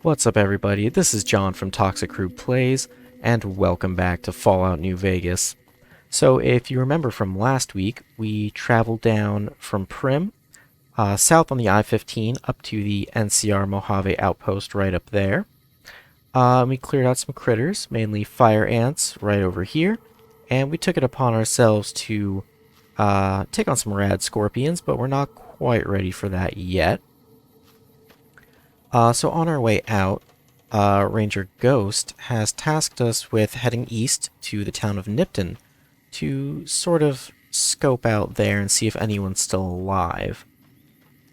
What's up, everybody? This is John from Toxic Crew Plays, and welcome back to Fallout New Vegas. So, if you remember from last week, we traveled down from Prim, south on the I-15, up to the NCR Mojave Outpost right up there. We cleared out some critters, mainly fire ants, right over here, and we took it upon ourselves to take on some rad scorpions, but we're not quite ready for that yet. So on our way out, Ranger Ghost has tasked us with heading east to the town of Nipton to sort of scope out there and see if anyone's still alive.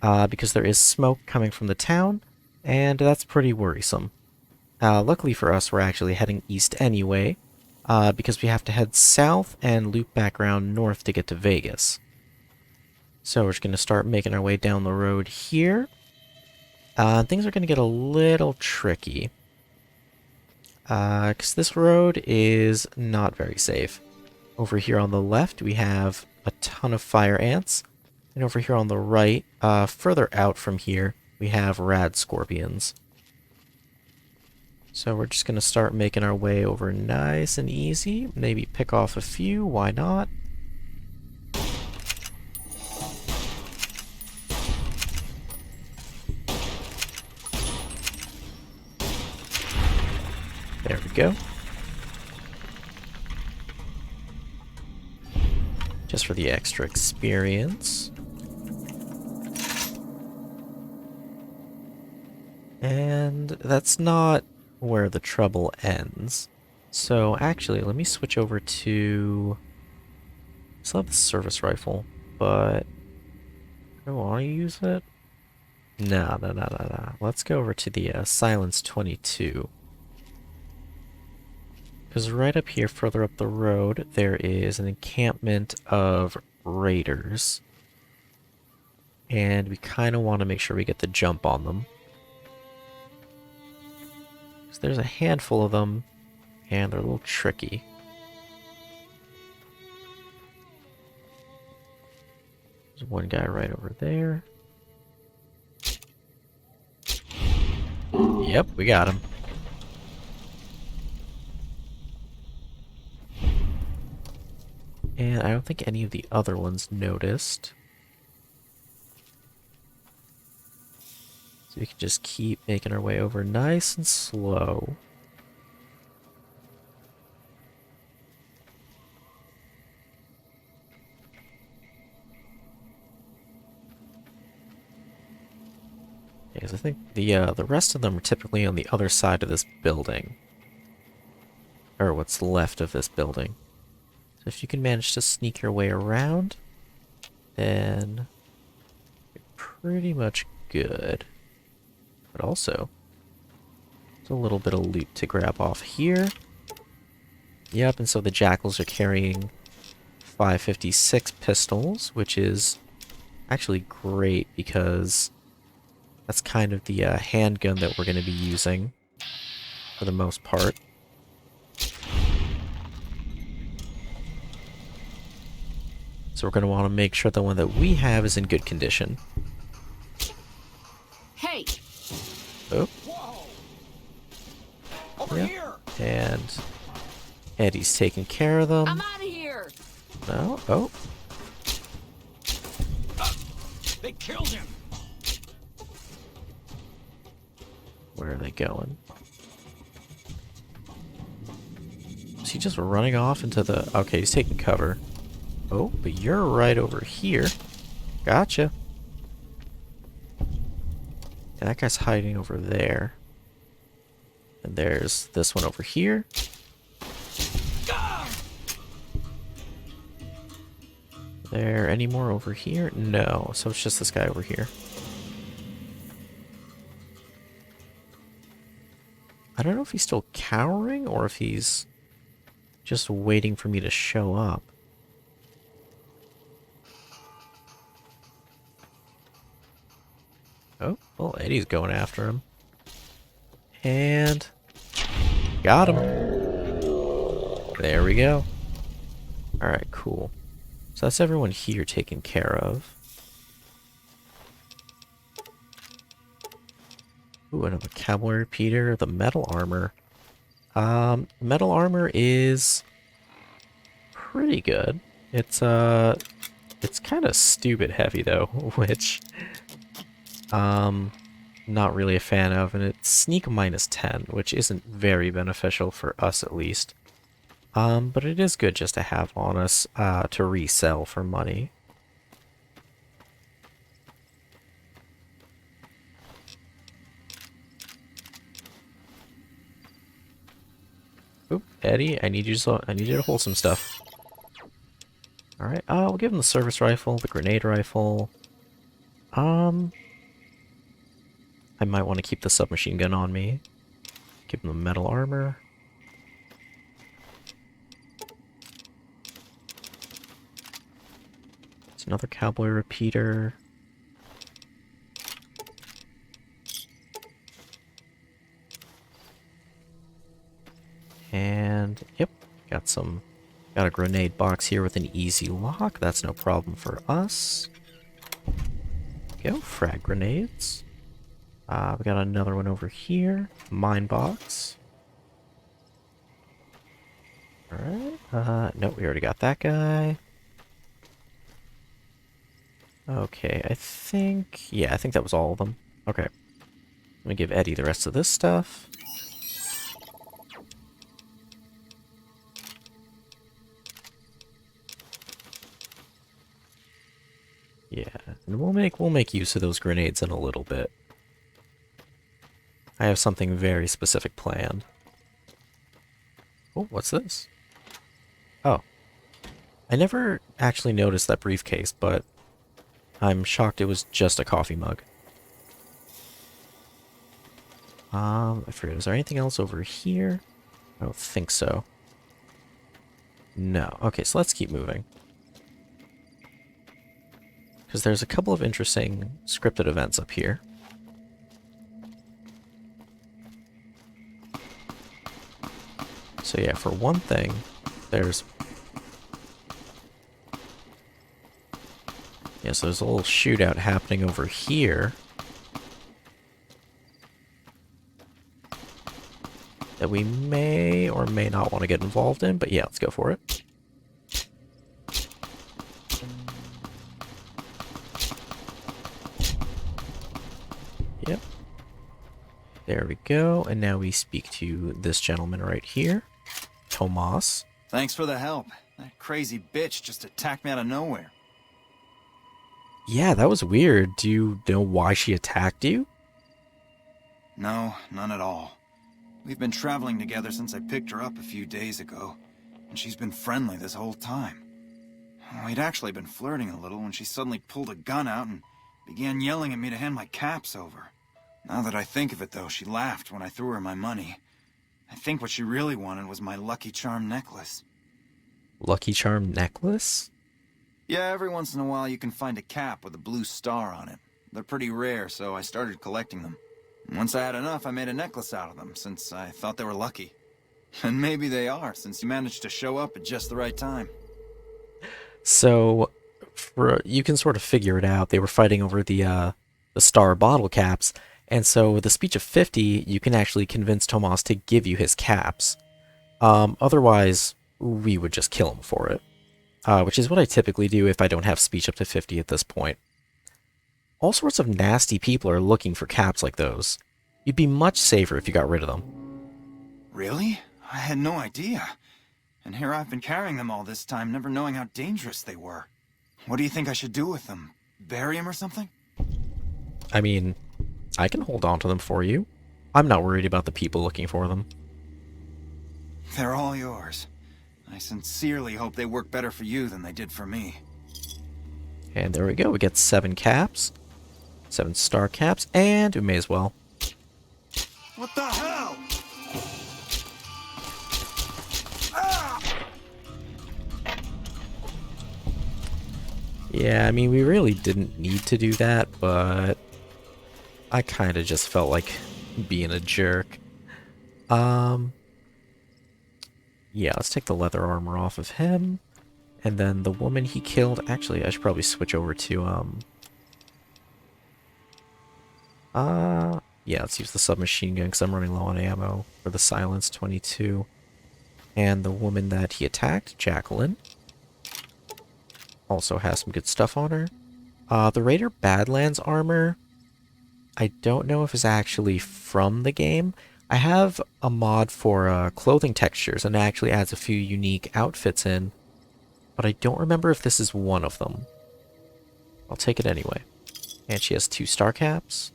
Because there is smoke coming from the town, and that's pretty worrisome. Luckily for us, we're actually heading east anyway, because we have to head south and loop back around north to get to Vegas. So we're just going to start making our way down the road here. Things are going to get a little tricky. Because this road is not very safe. Over here on the left, we have a ton of fire ants. And over here on the right, further out from here, we have rad scorpions. So we're just going to start making our way over nice and easy. Maybe pick off a few, why not? There we go. Just for the extra experience. And that's not where the trouble ends. So actually, let me switch over to... I still have the service rifle, but I don't want to use it. No. Let's go over to the Silence 22. Because right up here, further up the road, there is an encampment of raiders. And we kind of want to make sure we get the jump on them. Because there's a handful of them, and they're a little tricky. There's one guy right over there. Yep, we got him. And I don't think any of the other ones noticed. So we can just keep making our way over nice and slow. Because I think the rest of them are typically on the other side of this building. Or what's left of this building. If you can manage to sneak your way around, then you're pretty much good. But also, there's a little bit of loot to grab off here. Yep, and so the jackals are carrying 5.56 pistols, which is actually great because that's kind of the handgun that we're going to be using for the most part. So we're going to want to make sure the one that we have is in good condition. Hey! Oh. Whoa. Over here! And Eddie's taking care of them. I'm out of here! No? Oh. They killed him! Where are they going? Is he just running off into the... Okay, he's taking cover. Oh, but you're right over here. Gotcha. And that guy's hiding over there. And there's this one over here. There any more over here? No, so it's just this guy over here. I don't know if he's still cowering or if he's just waiting for me to show up. Oh, well, Eddie's going after him. And... got him. There we go. Alright, cool. So that's everyone here taken care of. Ooh, another cowboy repeater. The metal armor. Metal armor is pretty good. It's kind of stupid heavy though, which, not really a fan of, and it's sneak -10, which isn't very beneficial for us at least. But it is good just to have on us, to resell for money. Oop, Eddie, I need you to hold some stuff. Alright, we'll give him the service rifle, the grenade rifle. I might want to keep the submachine gun on me. Give him the metal armor. It's another cowboy repeater. And, yep, got a grenade box here with an easy lock. That's no problem for us. Go, frag grenades. We got another one over here. Mine box. Alright, nope, we already got that guy. Okay, I think that was all of them. Okay. Let me give Eddie the rest of this stuff. Yeah, and we'll make use of those grenades in a little bit. I have something very specific planned. Oh, what's this? Oh. I never actually noticed that briefcase, but I'm shocked it was just a coffee mug. I forget, is there anything else over here? I don't think so. No. Okay, so let's keep moving. Because there's a couple of interesting scripted events up here. So yeah, for one thing, there's a little shootout happening over here that we may or may not want to get involved in, but yeah, let's go for it. Yep. There we go, and now we speak to this gentleman right here, Tomas. Thanks for the help. That crazy bitch just attacked me out of nowhere. Yeah, that was weird. Do you know why she attacked you? No, none at all. We've been traveling together since I picked her up a few days ago, and she's been friendly this whole time. We'd actually been flirting a little when she suddenly pulled a gun out and began yelling at me to hand my caps over. Now that I think of it, though, she laughed when I threw her my money. I think what she really wanted was my Lucky Charm necklace. Lucky Charm necklace? Yeah, every once in a while you can find a cap with a blue star on it. They're pretty rare, so I started collecting them. Once I had enough, I made a necklace out of them, since I thought they were lucky. And maybe they are, since you managed to show up at just the right time. So, you can sort of figure it out. They were fighting over the star bottle caps, and so with a speech of 50, you can actually convince Tomas to give you his caps. Otherwise, we would just kill him for it. Which is what I typically do if I don't have speech up to 50 at this point. All sorts of nasty people are looking for caps like those. You'd be much safer if you got rid of them. Really? I had no idea. And here I've been carrying them all this time, never knowing how dangerous they were. What do you think I should do with them? Bury them or something? I mean, I can hold on to them for you. I'm not worried about the people looking for them. They're all yours. I sincerely hope they work better for you than they did for me. And there we go, we get 7 caps. 7 star caps, and we may as well. What the hell? Yeah, I mean, we really didn't need to do that, but I kind of just felt like being a jerk. Yeah, let's take the leather armor off of him. And then the woman he killed... Actually, I should probably switch over to, Yeah, let's use the submachine gun because I'm running low on ammo for the silence 22. And the woman that he attacked, Jacqueline, also has some good stuff on her. The Raider Badlands armor, I don't know if it's actually from the game. I have a mod for clothing textures, and it actually adds a few unique outfits in, but I don't remember if this is one of them. I'll take it anyway. And she has 2 star caps.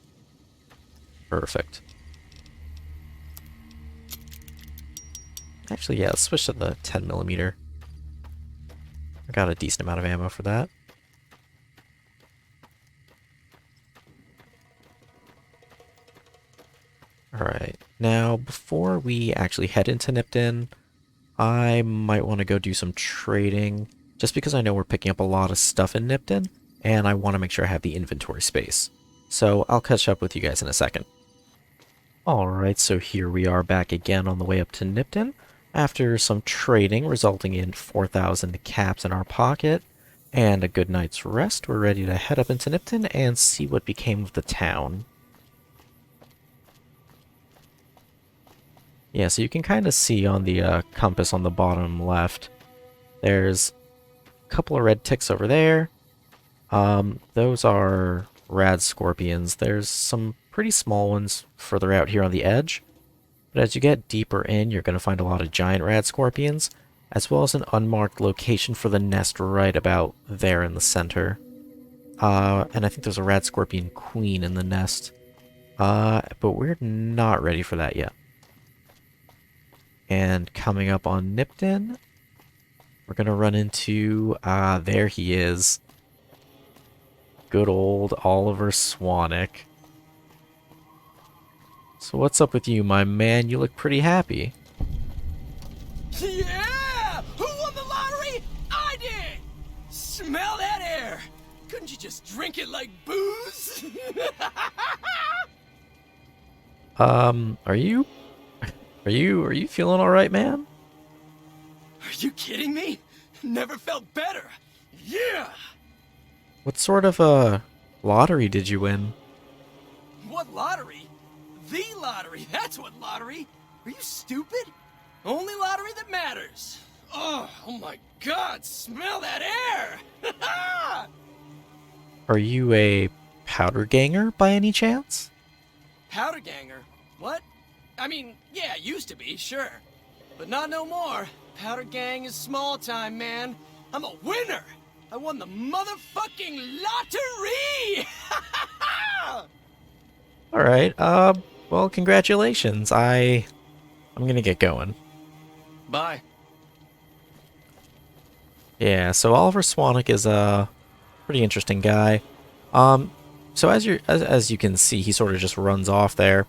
Perfect. Actually, yeah, let's switch to the 10mm. I got a decent amount of ammo for that. Alright, now before we actually head into Nipton, I might want to go do some trading, just because I know we're picking up a lot of stuff in Nipton, and I want to make sure I have the inventory space. So I'll catch up with you guys in a second. Alright, so here we are back again on the way up to Nipton, after some trading resulting in 4,000 caps in our pocket, and a good night's rest. We're ready to head up into Nipton and see what became of the town. Yeah, so you can kind of see on the compass on the bottom left, there's a couple of red ticks over there. Those are rad scorpions. There's some pretty small ones further out here on the edge, but as you get deeper in, you're going to find a lot of giant rad scorpions, as well as an unmarked location for the nest right about there in the center. And I think there's a rad scorpion queen in the nest, but we're not ready for that yet. And coming up on Nipton, we're going to run into, there he is. Good old Oliver Swanwick. So what's up with you, my man? You look pretty happy. Yeah! Who won the lottery? I did! Smell that air! Couldn't you just drink it like booze? Are you feeling all right, man? Are you kidding me? Never felt better. Yeah! What sort of lottery did you win? What lottery? The lottery, that's what lottery. Are you stupid? Only lottery that matters. Oh my God, smell that air! Are you a powder ganger by any chance? Powder ganger? What? I mean, yeah, used to be, sure. But not no more. Powder gang is small time, man. I'm a winner! I won the motherfucking lottery! Alright, well, congratulations. I'm gonna get going. Bye. Yeah, so Oliver Swanwick is a pretty interesting guy. So as you can see, he sort of just runs off there.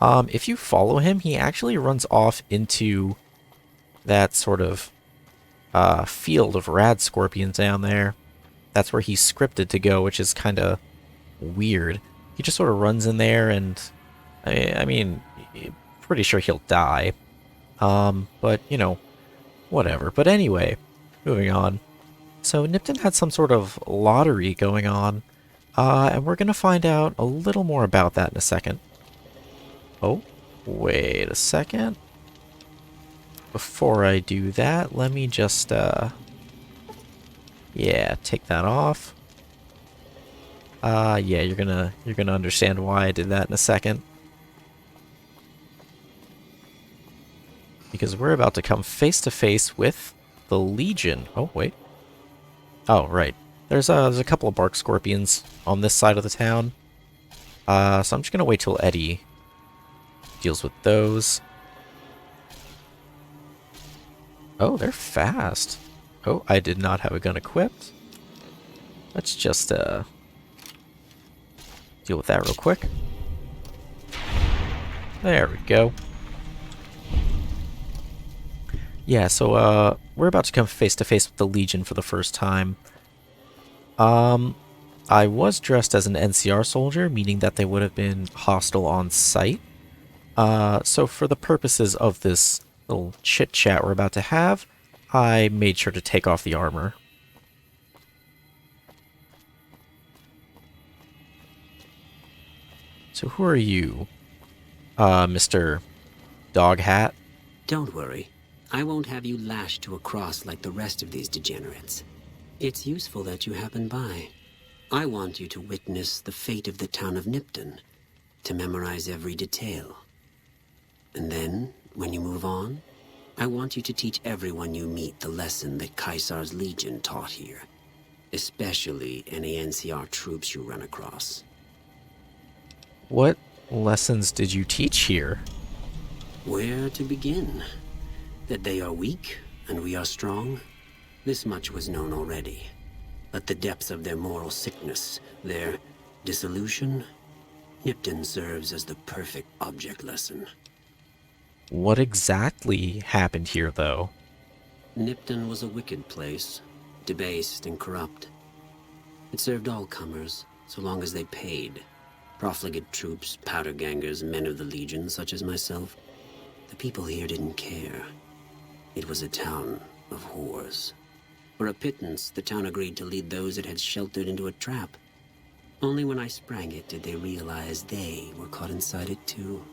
If you follow him, he actually runs off into that sort of field of rad scorpions down there. That's where he's scripted to go, which is kind of weird. He just sort of runs in there, and I mean, pretty sure he'll die. But you know, whatever. But anyway, moving on. So Nipton had some sort of lottery going on, and we're gonna find out a little more about that in a second. Oh, wait a second. Before I do that, let me just, yeah, take that off. Yeah, you're gonna understand why I did that in a second. Because we're about to come face to face with the Legion. Oh, wait. Oh, right. There's a couple of bark scorpions on this side of the town. So I'm just gonna wait till Eddie deals with those. Oh, they're fast. Oh, I did not have a gun equipped. Let's just deal with that real quick. There we go. Yeah, so we're about to come face to face with the Legion for the first time. I was dressed as an NCR soldier, meaning that they would have been hostile on sight. So for the purposes of this little chit-chat we're about to have, I made sure to take off the armor. So who are you, Mr. Dog Hat? Don't worry. I won't have you lashed to a cross like the rest of these degenerates. It's useful that you happen by. I want you to witness the fate of the town of Nipton, to memorize every detail. And then, when you move on, I want you to teach everyone you meet the lesson that Caesar's Legion taught here. Especially any NCR troops you run across. What lessons did you teach here? Where to begin? That they are weak, and we are strong? This much was known already. But the depths of their moral sickness, their dissolution, Nipton serves as the perfect object lesson. What exactly happened here, though? Nipton was a wicked place, debased and corrupt. It served all comers, so long as they paid. Profligate troops, powder gangers, men of the Legion, such as myself. The people here didn't care. It was a town of whores. For a pittance, the town agreed to lead those it had sheltered into a trap. Only when I sprang it did they realize they were caught inside it too.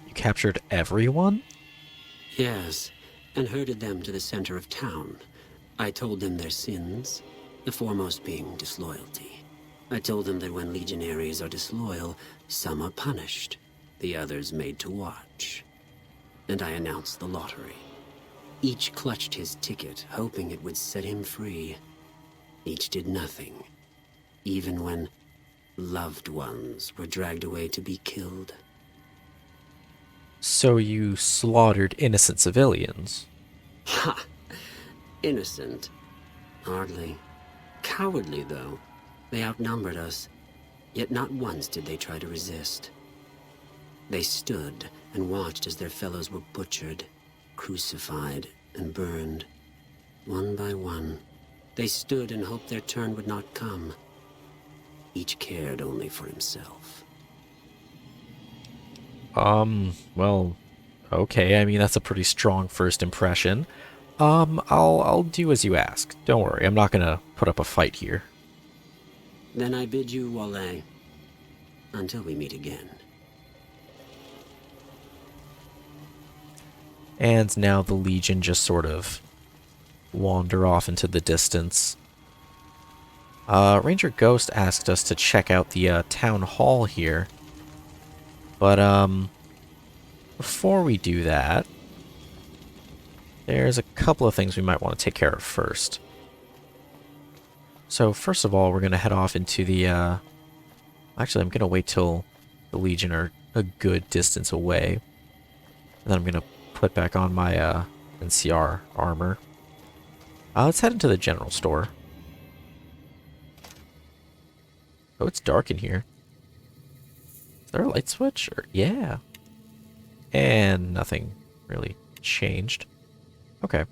You captured everyone? Yes, and herded them to the center of town. I told them their sins, the foremost being disloyalty. I told them that when legionaries are disloyal, some are punished, the others made to watch. And I announced the lottery. Each clutched his ticket, hoping it would set him free. Each did nothing, even when loved ones were dragged away to be killed. So you slaughtered innocent civilians? Ha! Innocent. Hardly. Cowardly, though. They outnumbered us, yet not once did they try to resist. They stood and watched as their fellows were butchered, crucified, and burned. One by one, they stood and hoped their turn would not come. Each cared only for himself. Well, okay, I mean, that's a pretty strong first impression. I'll do as you ask. Don't worry, I'm not gonna put up a fight here. Then I bid you Wale, until we meet again. And now the Legion just sort of wander off into the distance. Ranger Ghost asked us to check out the town hall here. But before we do that, there's a couple of things we might want to take care of first. So first of all, we're going to head off into the... Actually, I'm going to wait till the Legion are a good distance away. And then I'm going to put back on my NCR armor. Let's head into the general store. Oh, it's dark in here. Is there a light switch? Or, yeah. And nothing really changed. Okay.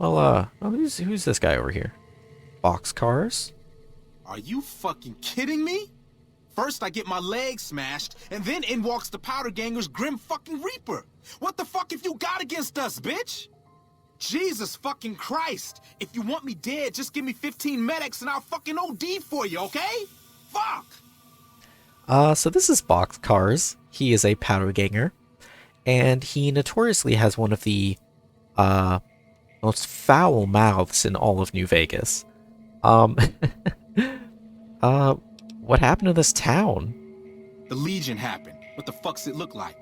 Well, oh, who's this guy over here? Boxcars? Are you fucking kidding me? First I get my leg smashed, and then in walks the powder ganger's grim fucking reaper. What the fuck have you got against us, bitch? Jesus fucking Christ. If you want me dead, just give me 15 medics and I'll fucking OD for you, okay? Fuck! So this is Boxcars. He is a powder ganger. And he notoriously has one of the, most foul mouths in all of New Vegas. What happened to this town? The Legion happened. What the fuck's it look like?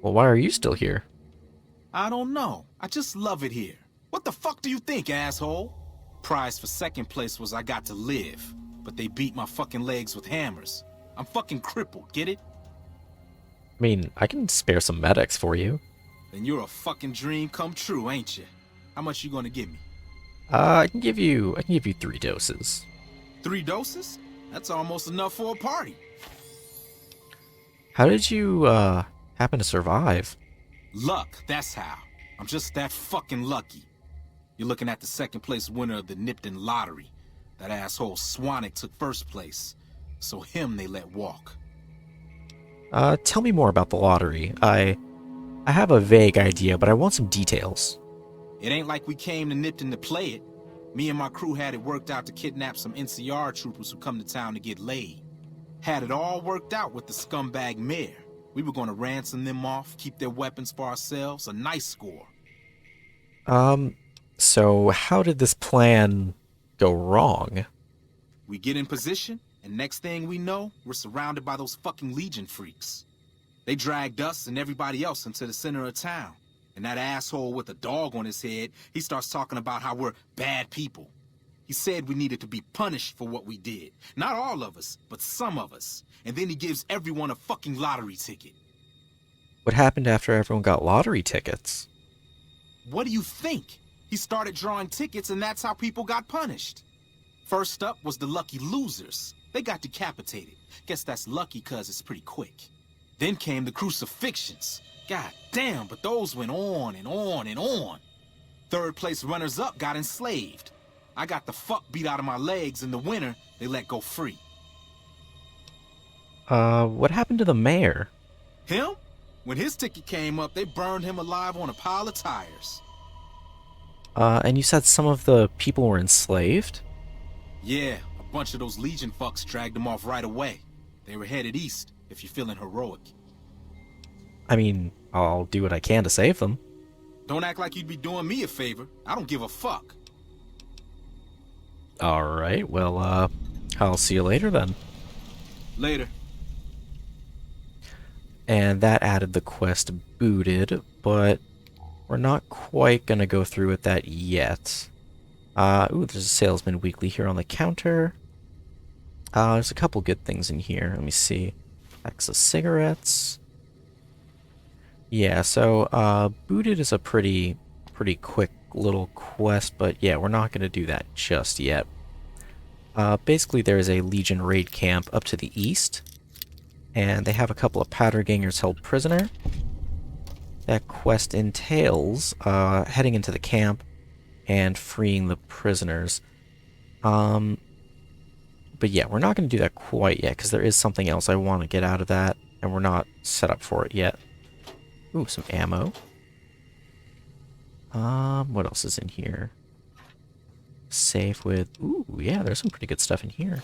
Well, why are you still here? I don't know. I just love it here. What the fuck do you think, asshole? Prize for second place was I got to live, but they beat my fucking legs with hammers. I'm fucking crippled, get it? I mean, I can spare some medics for you. Then you're a fucking dream come true, ain't you? How much you gonna give me? I can give you 3 doses. 3 doses? That's almost enough for a party. How did you, happen to survive? Luck, that's how. I'm just that fucking lucky. You're looking at the second place winner of the Nipton lottery. That asshole Swanick took first place, so him they let walk. Tell me more about the lottery. I have a vague idea, but I want some details. It ain't like we came to Nipton to play it. Me and my crew had it worked out to kidnap some NCR troopers who come to town to get laid. Had it all worked out with the scumbag mayor. We were gonna ransom them off, keep their weapons for ourselves, a nice score. So how did this plan go wrong? We get in position, and next thing we know, we're surrounded by those fucking Legion freaks. They dragged us and everybody else into the center of town. And that asshole with a dog on his head, he starts talking about how we're bad people. He said we needed to be punished for what we did. Not all of us, but some of us. And then he gives everyone a fucking lottery ticket. What happened after everyone got lottery tickets? What do you think? He started drawing tickets and that's how people got punished. First up was the lucky losers. They got decapitated. Guess that's lucky cause it's pretty quick. Then came the crucifixions. God damn, but those went on and on and on. Third place runners-up got enslaved. I got the fuck beat out of my legs in the winter, they let go free. What happened to the mayor? Him? When his ticket came up, they burned him alive on a pile of tires. And you said some of the people were enslaved? Yeah, a bunch of those Legion fucks dragged him off right away. They were headed east, if you're feeling heroic. I mean, I'll do what I can to save them. Don't act like you'd be doing me a favor. I don't give a fuck. Alright, well, I'll see you later then. Later. And that added the quest booted, but we're not quite gonna go through with that yet. Ooh, there's a salesman weekly here on the counter. There's a couple good things in here. Let me see. Packs of cigarettes. Yeah, so, booted is a pretty quick little quest, but yeah, we're not gonna do that just yet. Basically, there is a Legion raid camp up to the east, and they have a couple of powder gangers held prisoner. That quest entails heading into the camp and freeing the prisoners. But yeah, we're not going to do that quite yet, because there is something else I want to get out of that, and we're not set up for it yet. Ooh, some ammo. What else is in here? Safe with... Ooh, yeah, there's some pretty good stuff in here.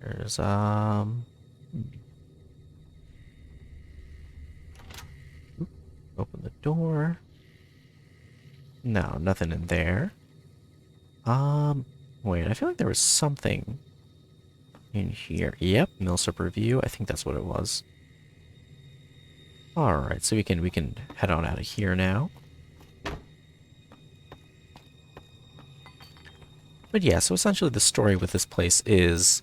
There's, Open the door. No, nothing in there. Wait, I feel like there was something in here. Yep, Millsap review. I think that's what it was. Alright, so we can head on out of here now. But yeah, so essentially the story with this place is...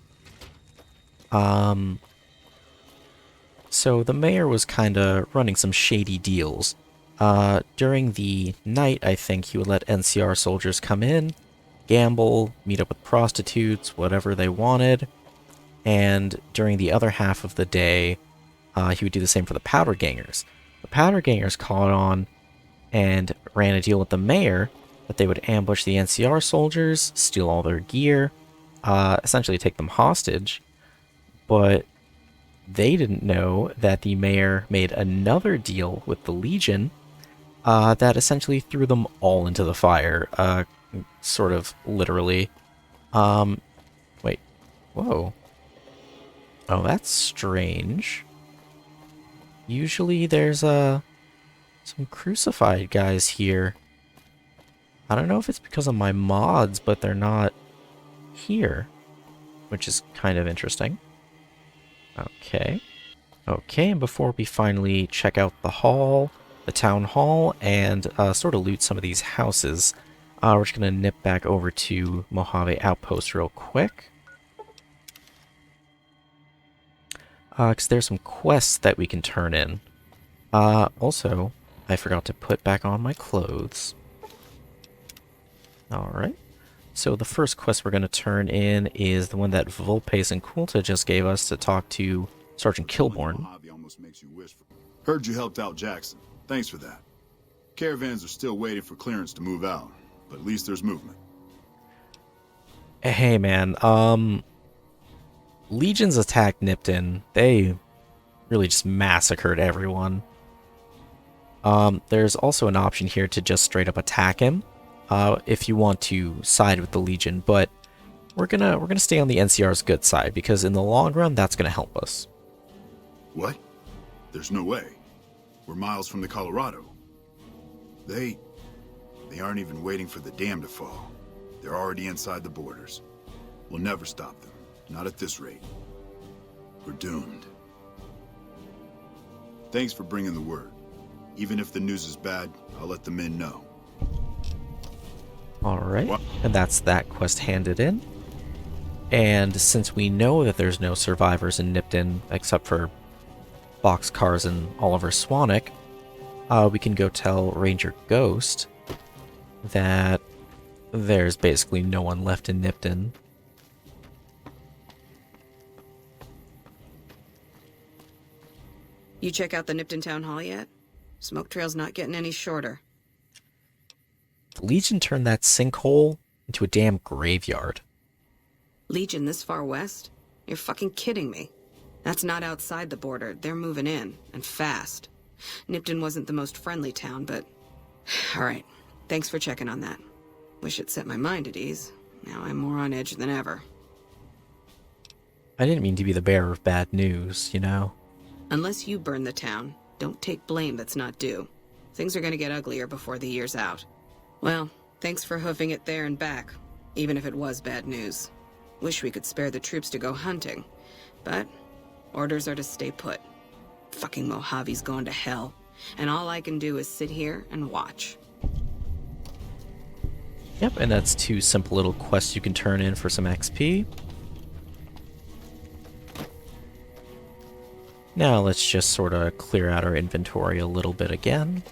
So the mayor was kind of running some shady deals. During the night, I think he would let NCR soldiers come in, gamble, meet up with prostitutes, whatever they wanted. And during the other half of the day, he would do the same for the powder gangers. The powder gangers caught on and ran a deal with the mayor that they would ambush the NCR soldiers, steal all their gear, essentially take them hostage. But they didn't know that the mayor made another deal with the Legion that essentially threw them all into the fire, sort of literally. Wait, whoa. Oh, that's strange. Usually there's some crucified guys here. I don't know if it's because of my mods, but they're not here, which is kind of interesting. Okay. Okay, and before we finally check out the hall, the town hall, and sort of loot some of these houses, we're just going to nip back over to Mojave Outpost real quick. Because there's some quests that we can turn in. Also, I forgot to put back on my clothes. Alright. So the first quest we're going to turn in is the one that Volpes and Kulta just gave us to talk to Sergeant Kilborn. Mojave almost makes you wish for... Heard you helped out Jackson. Thanks for that. Caravans are still waiting for clearance to move out, but at least there's movement. Hey man, Legions attacked Nipton. They really just massacred everyone. There's also an option here to just straight up attack him. If you want to side with the Legion, but we're gonna stay on the NCR's good side, because in the long run, that's gonna help us. What? There's no way. We're miles from the Colorado. They aren't even waiting for the dam to fall. They're already inside the borders. We'll never stop them. Not at this rate. We're doomed. Thanks for bringing the word. Even if the news is bad, I'll let the men know. Alright, What? and that's that quest handed in. And since we know that there's no survivors in Nipton, except for Boxcars and Oliver Swanwick, we can go tell Ranger Ghost that there's basically no one left in Nipton. You check out the Nipton Town Hall yet? Smoke trail's not getting any shorter. The Legion turned that sinkhole into a damn graveyard. Legion this far west? You're fucking kidding me. That's not outside the border. They're moving in, and fast. Nipton wasn't the most friendly town, but... Alright, thanks for checking on that. Wish it set my mind at ease. Now I'm more on edge than ever. I didn't mean to be the bearer of bad news, you know? Unless you burn the town, don't take blame that's not due. Things are gonna get uglier before the year's out. Well, thanks for hoofing it there and back, even if it was bad news. Wish we could spare the troops to go hunting, but orders are to stay put. Fucking Mojave's going to hell, and all I can do is sit here and watch. Yep, and that's 2 simple little quests you can turn in for some XP. Now let's just sort of clear out our inventory a little bit again.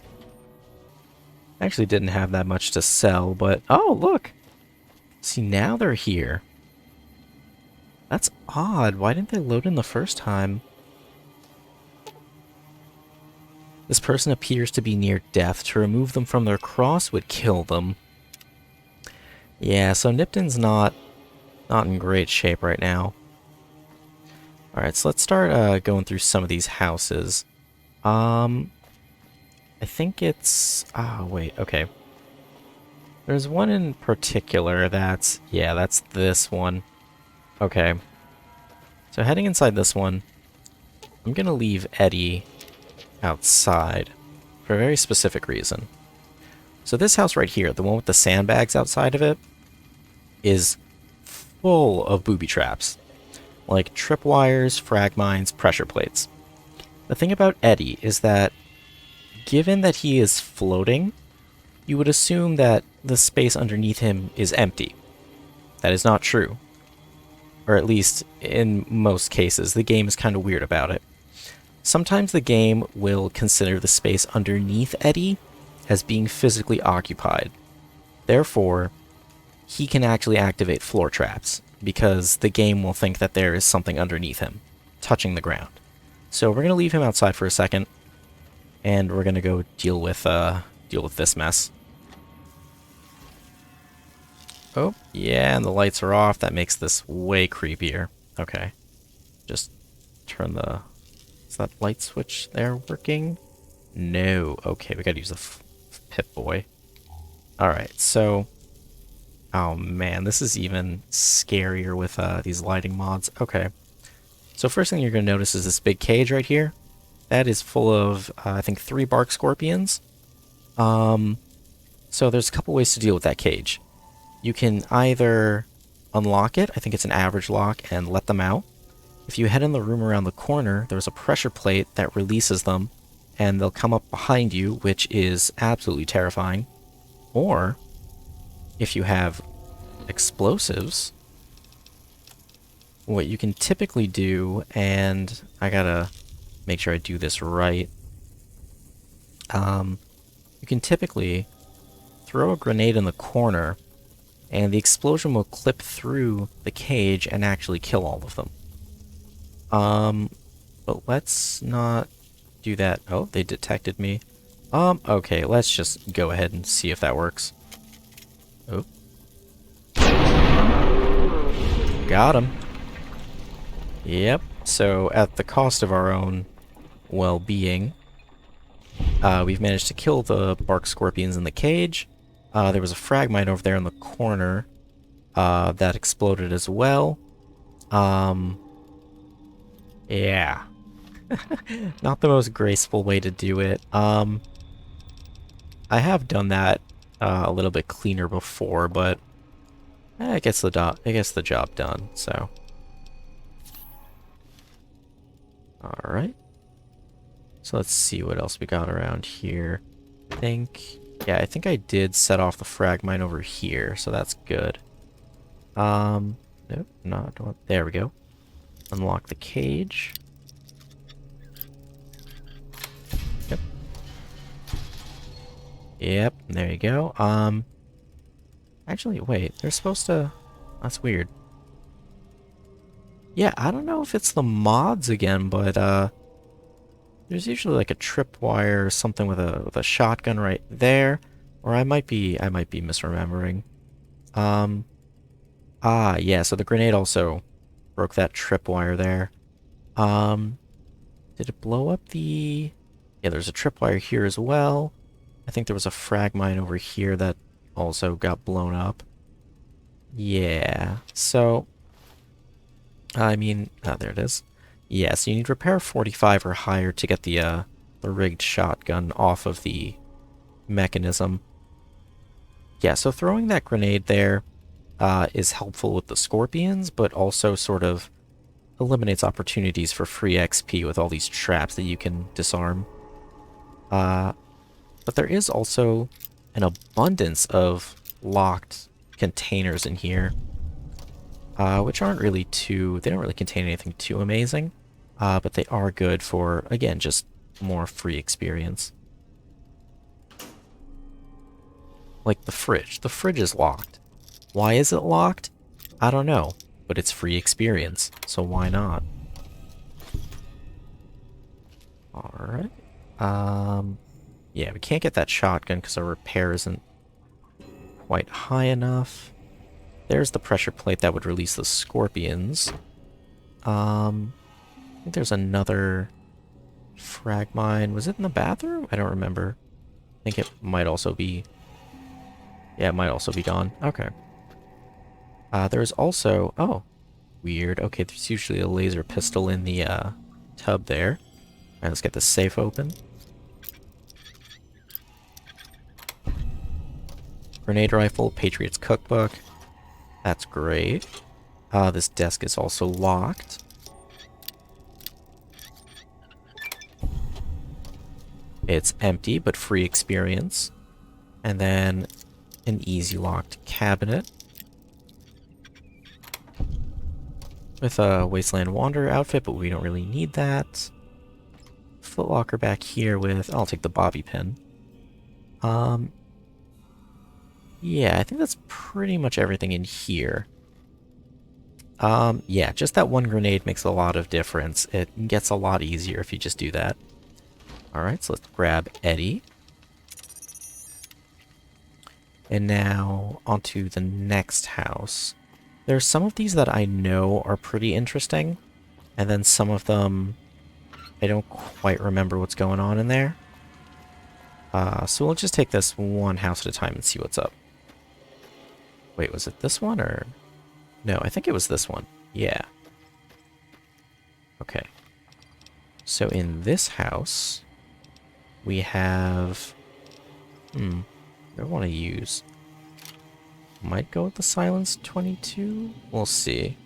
I actually didn't have that much to sell, but... Oh, look! See, now they're here. That's odd. Why didn't they load in the first time? This person appears to be near death. To remove them from their cross would kill them. Yeah, so Nipton's not in great shape right now. Alright, so let's start going through some of these houses. I think it's... Oh, wait, okay. There's one in particular that's... Yeah, that's this one. Okay. So heading inside this one, I'm gonna leave Eddie outside for a very specific reason. So this house right here, the one with the sandbags outside of it, is full of booby traps. Like tripwires, frag mines, pressure plates. The thing about Eddie is that, given that he is floating, you would assume that the space underneath him is empty. That is not true. Or at least, in most cases, the game is kind of weird about it. Sometimes the game will consider the space underneath Eddie as being physically occupied. Therefore, he can actually activate floor traps, because the game will think that there is something underneath him, touching the ground. So we're going to leave him outside for a second, and we're going to go deal with this mess. Oh, yeah, and the lights are off. That makes this way creepier. Okay. Just turn the... Is that light switch there working? No. Okay, we gotta use the Pip-Boy. Alright, so... Oh man, this is even scarier with these lighting mods. Okay. So first thing you're gonna notice is this big cage right here. That is full of, I think, 3 bark scorpions. So there's a couple ways to deal with that cage. You can either unlock it, I think it's an average lock, and let them out. If you head in the room around the corner, there's a pressure plate that releases them, and they'll come up behind you, which is absolutely terrifying. Or, if you have explosives, what you can typically do, and I gotta make sure I do this right, you can typically throw a grenade in the corner, and the explosion will clip through the cage and actually kill all of them. But let's not do that. Oh, they detected me. Okay, let's just go ahead and see if that works. Oh. Got him. Yep, so at the cost of our own well-being, we've managed to kill the bark scorpions in the cage. There was a frag mine over there in the corner. that exploded as well. Yeah. Not the most graceful way to do it. I have done that a little bit cleaner before, but it gets the job done, so. Alright. So let's see what else we got around here. I think I did set off the frag mine over here, so that's good. Nope, there we go. Unlock the cage. Yep, there you go. Actually, wait, they're supposed to... That's weird. Yeah, I don't know if it's the mods again, but, there's usually like a tripwire or something with a shotgun right there. Or I might be misremembering. Yeah, so the grenade also broke that tripwire there. Did it blow up the... Yeah, there's a tripwire here as well. I think there was a frag mine over here that also got blown up. Yeah, so... I mean... there it is. Yeah, so you need repair 45 or higher to get the rigged shotgun off of the mechanism. Yeah, so throwing that grenade there is helpful with the scorpions, but also sort of eliminates opportunities for free XP with all these traps that you can disarm. But there is also an abundance of locked containers in here, which aren't really they don't really contain anything too amazing, but they are good for, again, just more free experience. Like the fridge. The fridge is locked. Why is it locked? I don't know, but it's free experience, so why not? Alright. Yeah, we can't get that shotgun because our repair isn't quite high enough. There's the pressure plate that would release the scorpions. I think there's another frag mine. Was it in the bathroom? I don't remember. I think it might also be... Yeah, it might also be gone. Okay. There's also... Oh, weird. Okay, there's usually a laser pistol in the tub there. Alright, let's get this safe open. Grenade rifle, Patriot's cookbook. That's great. This desk is also locked. It's empty, but free experience. And then an easy locked cabinet. With a Wasteland Wanderer outfit, but we don't really need that. Footlocker back here with... I'll take the bobby pin. Yeah, I think that's pretty much everything in here. Yeah, just that one grenade makes a lot of difference. It gets a lot easier if you just do that. Alright, so let's grab Eddie. And now, onto the next house. There's some of these that I know are pretty interesting, and then some of them I don't quite remember what's going on in there. So we'll just take this one house at a time and see what's up. Wait, was it this one or... No, I think it was this one. Yeah. Okay. So in this house, we have... I want to use... Might go with the Silence 22? We'll see.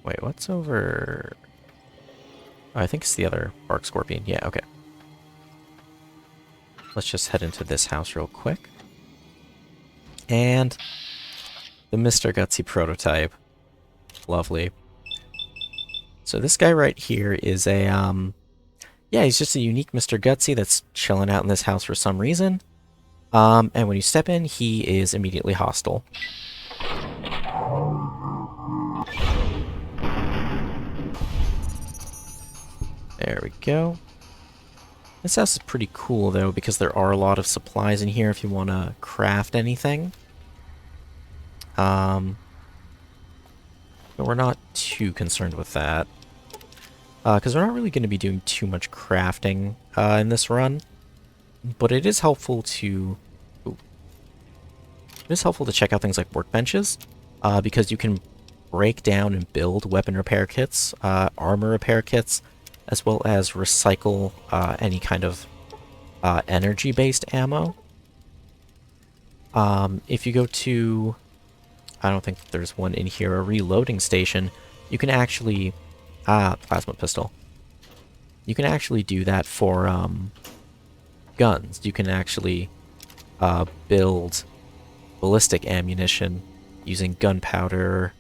Wait, what's over... Oh, I think it's the other Bark Scorpion. Yeah, okay. Let's just head into this house real quick. And... the Mr. Gutsy prototype. Lovely. So this guy right here is a, yeah, he's just a unique Mr. Gutsy that's chilling out in this house for some reason. And when you step in, he is immediately hostile. There we go. This house is pretty cool, though, because there are a lot of supplies in here if you want to craft anything. But we're not too concerned with that. Because we're not really going to be doing too much crafting in this run. But it is helpful to... It is helpful to check out things like workbenches. because you can break down and build weapon repair kits, armor repair kits, as well as recycle any kind of energy-based ammo. If you go to, I don't think there's one in here, a reloading station, you can actually, plasma pistol. You can actually do that for guns. You can actually build ballistic ammunition using gunpowder,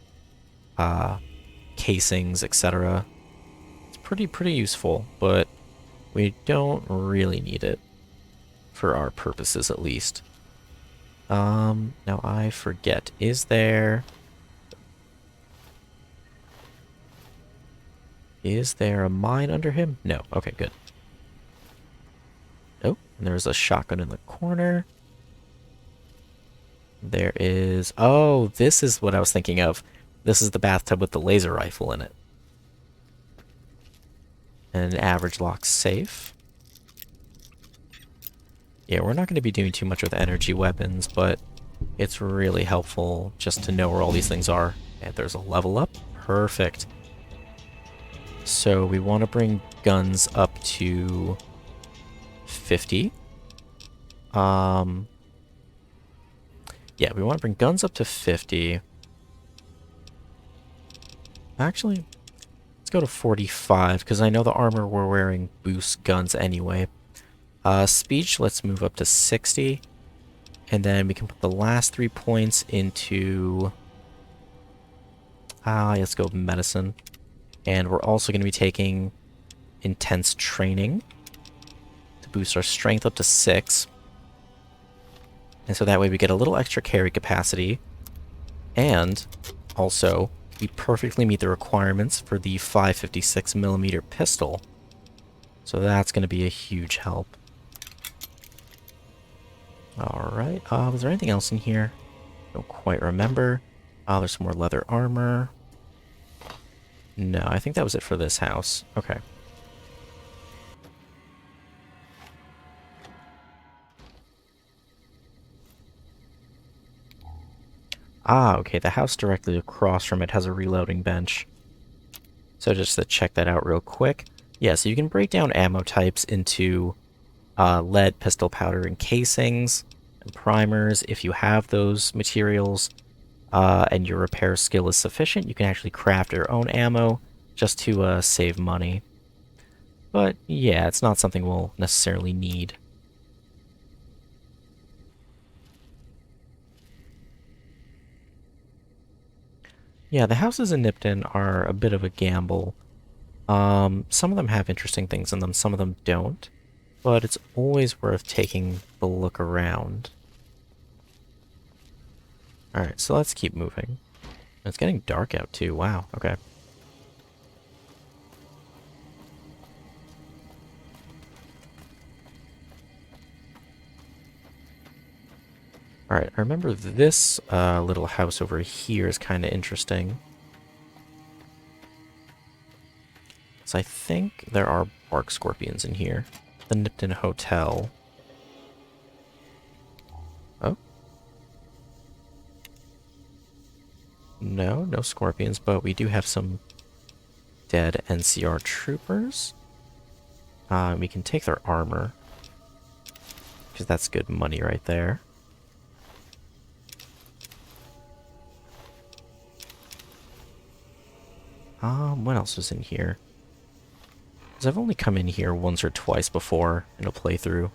casings, etc. It's pretty useful, but we don't really need it for our purposes, at least. Now I forget. Is there a mine under him? No. Okay, good. Oh, and there's a shotgun in the corner. There is... Oh, this is what I was thinking of. This is the bathtub with the laser rifle in it. And an average lock safe. Yeah, we're not going to be doing too much with energy weapons, but it's really helpful just to know where all these things are. And there's a level up. Perfect. So we want to bring guns up to 50. Yeah, we want to bring guns up to 50. Actually, let's go to 45, because I know the armor we're wearing boosts guns anyway. Speech, let's move up to 60. And then we can put the last 3 points into... let's go medicine. And we're also going to be taking intense training to boost our strength up to 6. And so that way we get a little extra carry capacity. And also, we perfectly meet the requirements for the 5.56mm pistol. So that's going to be a huge help. Alright, was there anything else in here? Don't quite remember. There's some more leather armor. No, I think that was it for this house. Okay. Okay, the house directly across from it has a reloading bench. So just to check that out real quick. Yeah, so you can break down ammo types into lead, pistol powder, and casings, and primers. If you have those materials and your repair skill is sufficient, you can actually craft your own ammo just to save money. But yeah, it's not something we'll necessarily need. Yeah, the houses in Nipton are a bit of a gamble. Some of them have interesting things in them, some of them don't. But it's always worth taking a look around. Alright, so let's keep moving. It's getting dark out too, wow, okay. Alright, I remember this little house over here is kind of interesting. So I think there are bark scorpions in here. The Nipton Hotel. Oh. No, no scorpions, but we do have some dead NCR troopers. We can take their armor, because that's good money right there. What else was in here? Because I've only come in here once or twice before in a playthrough.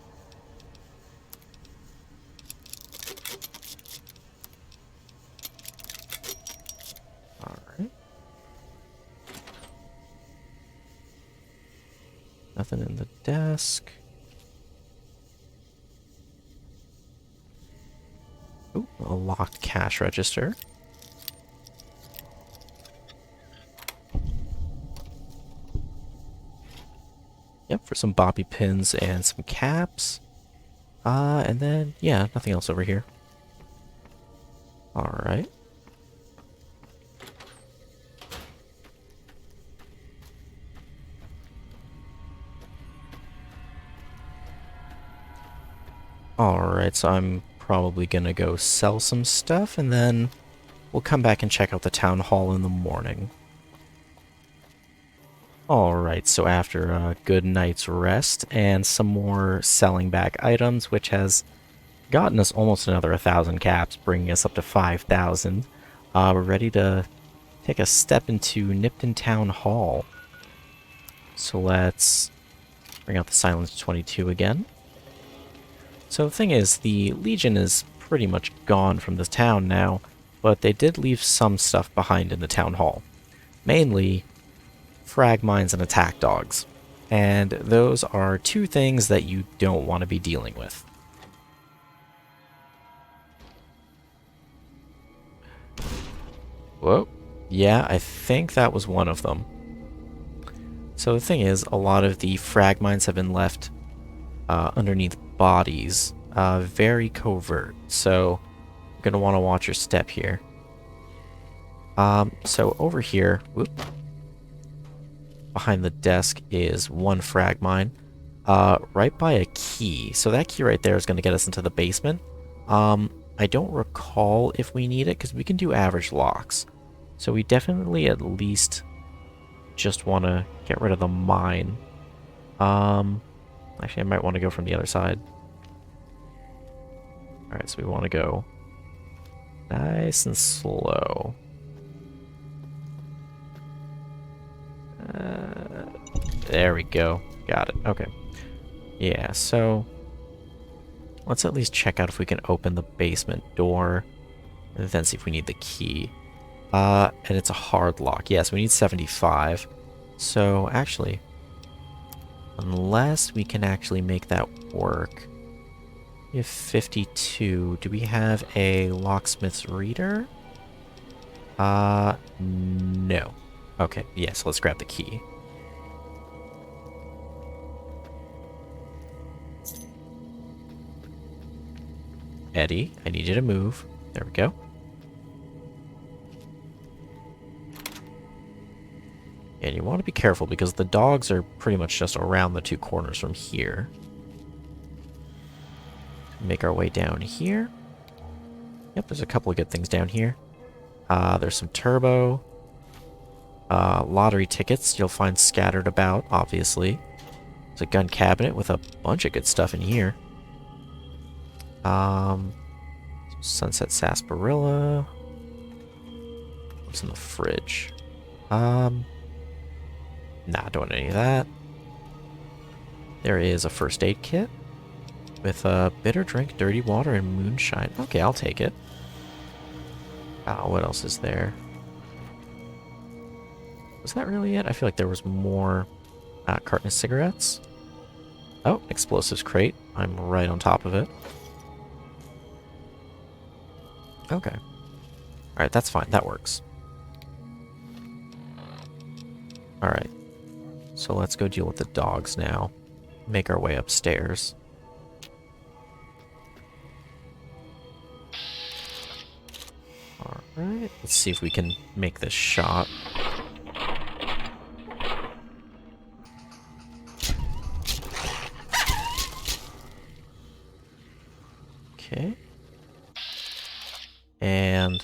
Alright. Nothing in the desk. Ooh, a locked cash register. Yep, for some bobby pins and some caps. And then, yeah, nothing else over here. Alright. Alright, so I'm probably gonna go sell some stuff and then we'll come back and check out the town hall in the morning. Alright, so after a good night's rest and some more selling back items, which has gotten us almost another 1,000 caps, bringing us up to 5,000, we're ready to take a step into Nipton Town Hall. So let's bring out the Silence 22 again. So the thing is, the Legion is pretty much gone from the town now, but they did leave some stuff behind in the town hall. Mainly frag mines and attack dogs. And those are two things that you don't want to be dealing with. Whoa. Yeah, I think that was one of them. So the thing is, a lot of the frag mines have been left underneath bodies. Very covert. So you're going to want to watch your step here. So over here, whoop, behind the desk is one frag mine. Right by a key. So that key right there is going to get us into the basement. I don't recall if we need it, because we can do average locks. So we definitely at least just want to get rid of the mine. Actually, I might want to go from the other side. Alright, so we want to go nice and slow. There we go. Got it. Okay. Yeah, so let's at least check out if we can open the basement door and then see if we need the key. And it's a hard lock. Yes, we need 75. So actually, unless we can actually make that work, we have 52. Do we have a locksmith's reader? No. Okay, yes, let's grab the key. Eddie, I need you to move. There we go. And you want to be careful because the dogs are pretty much just around the two corners from here. Make our way down here. Yep, there's a couple of good things down here. There's some turbo. Lottery tickets you'll find scattered about, obviously. There's a gun cabinet with a bunch of good stuff in here. Sunset sarsaparilla. What's in the fridge? Nah, don't want any of that. There is a first aid kit with a bitter drink, dirty water, and moonshine. Okay, I'll take it. What else is there? Was that really it? I feel like there was more. Carton of cigarettes. Oh, explosives crate. I'm right on top of it. Okay. Alright, that's fine. That works. Alright. So let's go deal with the dogs now. Make our way upstairs. Alright, let's see if we can make this shot. Okay. And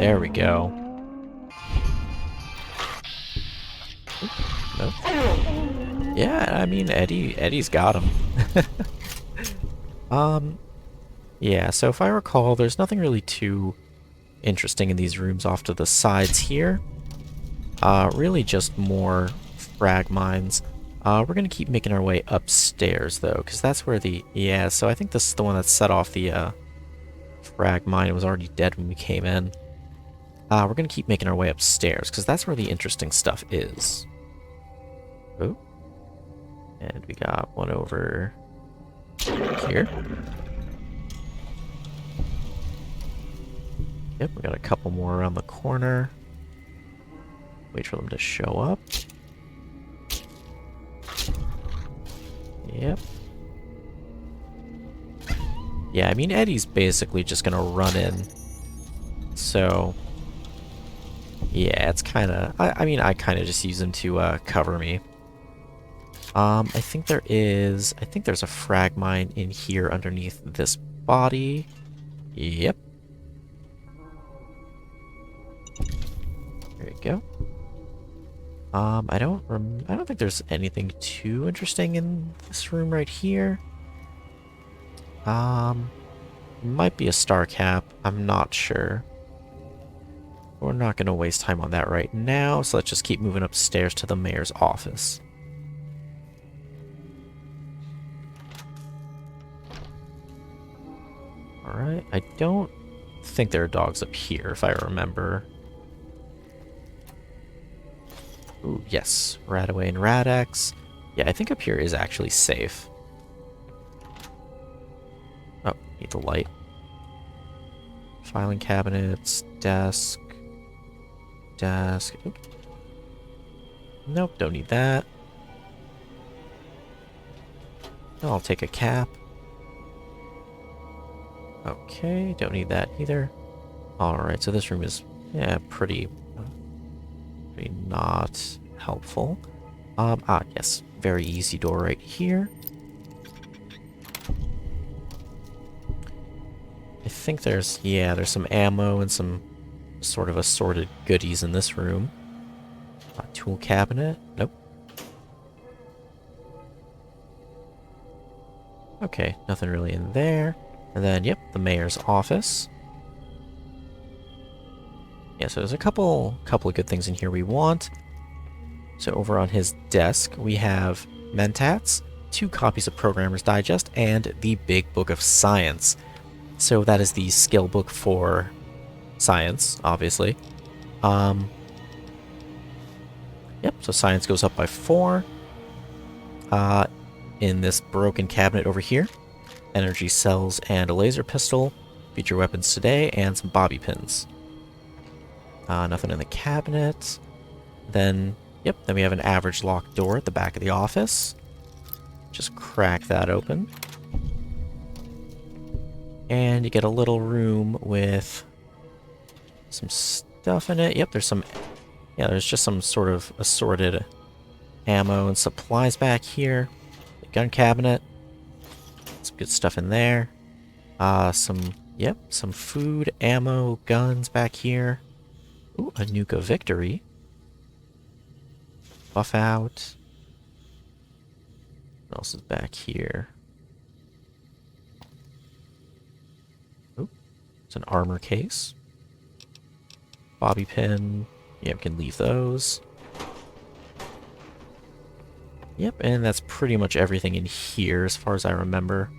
there we go. Nope. Yeah, I mean Eddie's got him. Yeah, so if I recall, there's nothing really too interesting in these rooms off to the sides here. Really just more frag mines. We're gonna keep making our way upstairs though, because that's where the... Yeah, so I think this is the one that set off the frag mine. It was already dead when we came in. We're gonna keep making our way upstairs, because that's where the interesting stuff is. Oh. And we got one over here. Yep, we got a couple more around the corner. Wait for them to show up. Yep. Yeah, I mean, Eddie's basically just gonna run in. So, yeah, it's kind of... I mean, I kind of just use him to cover me. I think there's a frag mine in here underneath this body. Yep. There you go. I don't think there's anything too interesting in this room right here. Might be a star cap. I'm not sure. We're not going to waste time on that right now, so let's just keep moving upstairs to the mayor's office. Alright, I don't think there are dogs up here, if I remember. Ooh, yes. Radaway and Radex. Yeah, I think up here is actually safe. Oh, need the light. Filing cabinets, desk. Desk. Oop. Nope, don't need that. I'll take a cap. Okay, don't need that either. Alright, so this room is, yeah, pretty not helpful. Yes, very easy door right here. I think there's some ammo and some sort of assorted goodies in this room. Tool cabinet, nope. Okay, nothing really in there. And then, yep, the mayor's office. Yeah, so there's a couple of good things in here we want. So over on his desk, we have Mentats, 2 copies of Programmer's Digest, and the Big Book of Science. So that is the skill book for science, obviously. Yep, so science goes up by 4. In this broken cabinet over here, energy cells and a laser pistol, feature weapons today, and some bobby pins. Nothing in the cabinet. Then we have an average locked door at the back of the office. Just crack that open. And you get a little room with some stuff in it. Yep, there's just some sort of assorted ammo and supplies back here. The gun cabinet. Some good stuff in there. Some food, ammo, guns back here. Ooh, a Nuka Victory. Buff out. What else is back here? Ooh, it's an armor case. Bobby pin. Yeah, we can leave those. Yep, and that's pretty much everything in here as far as I remember.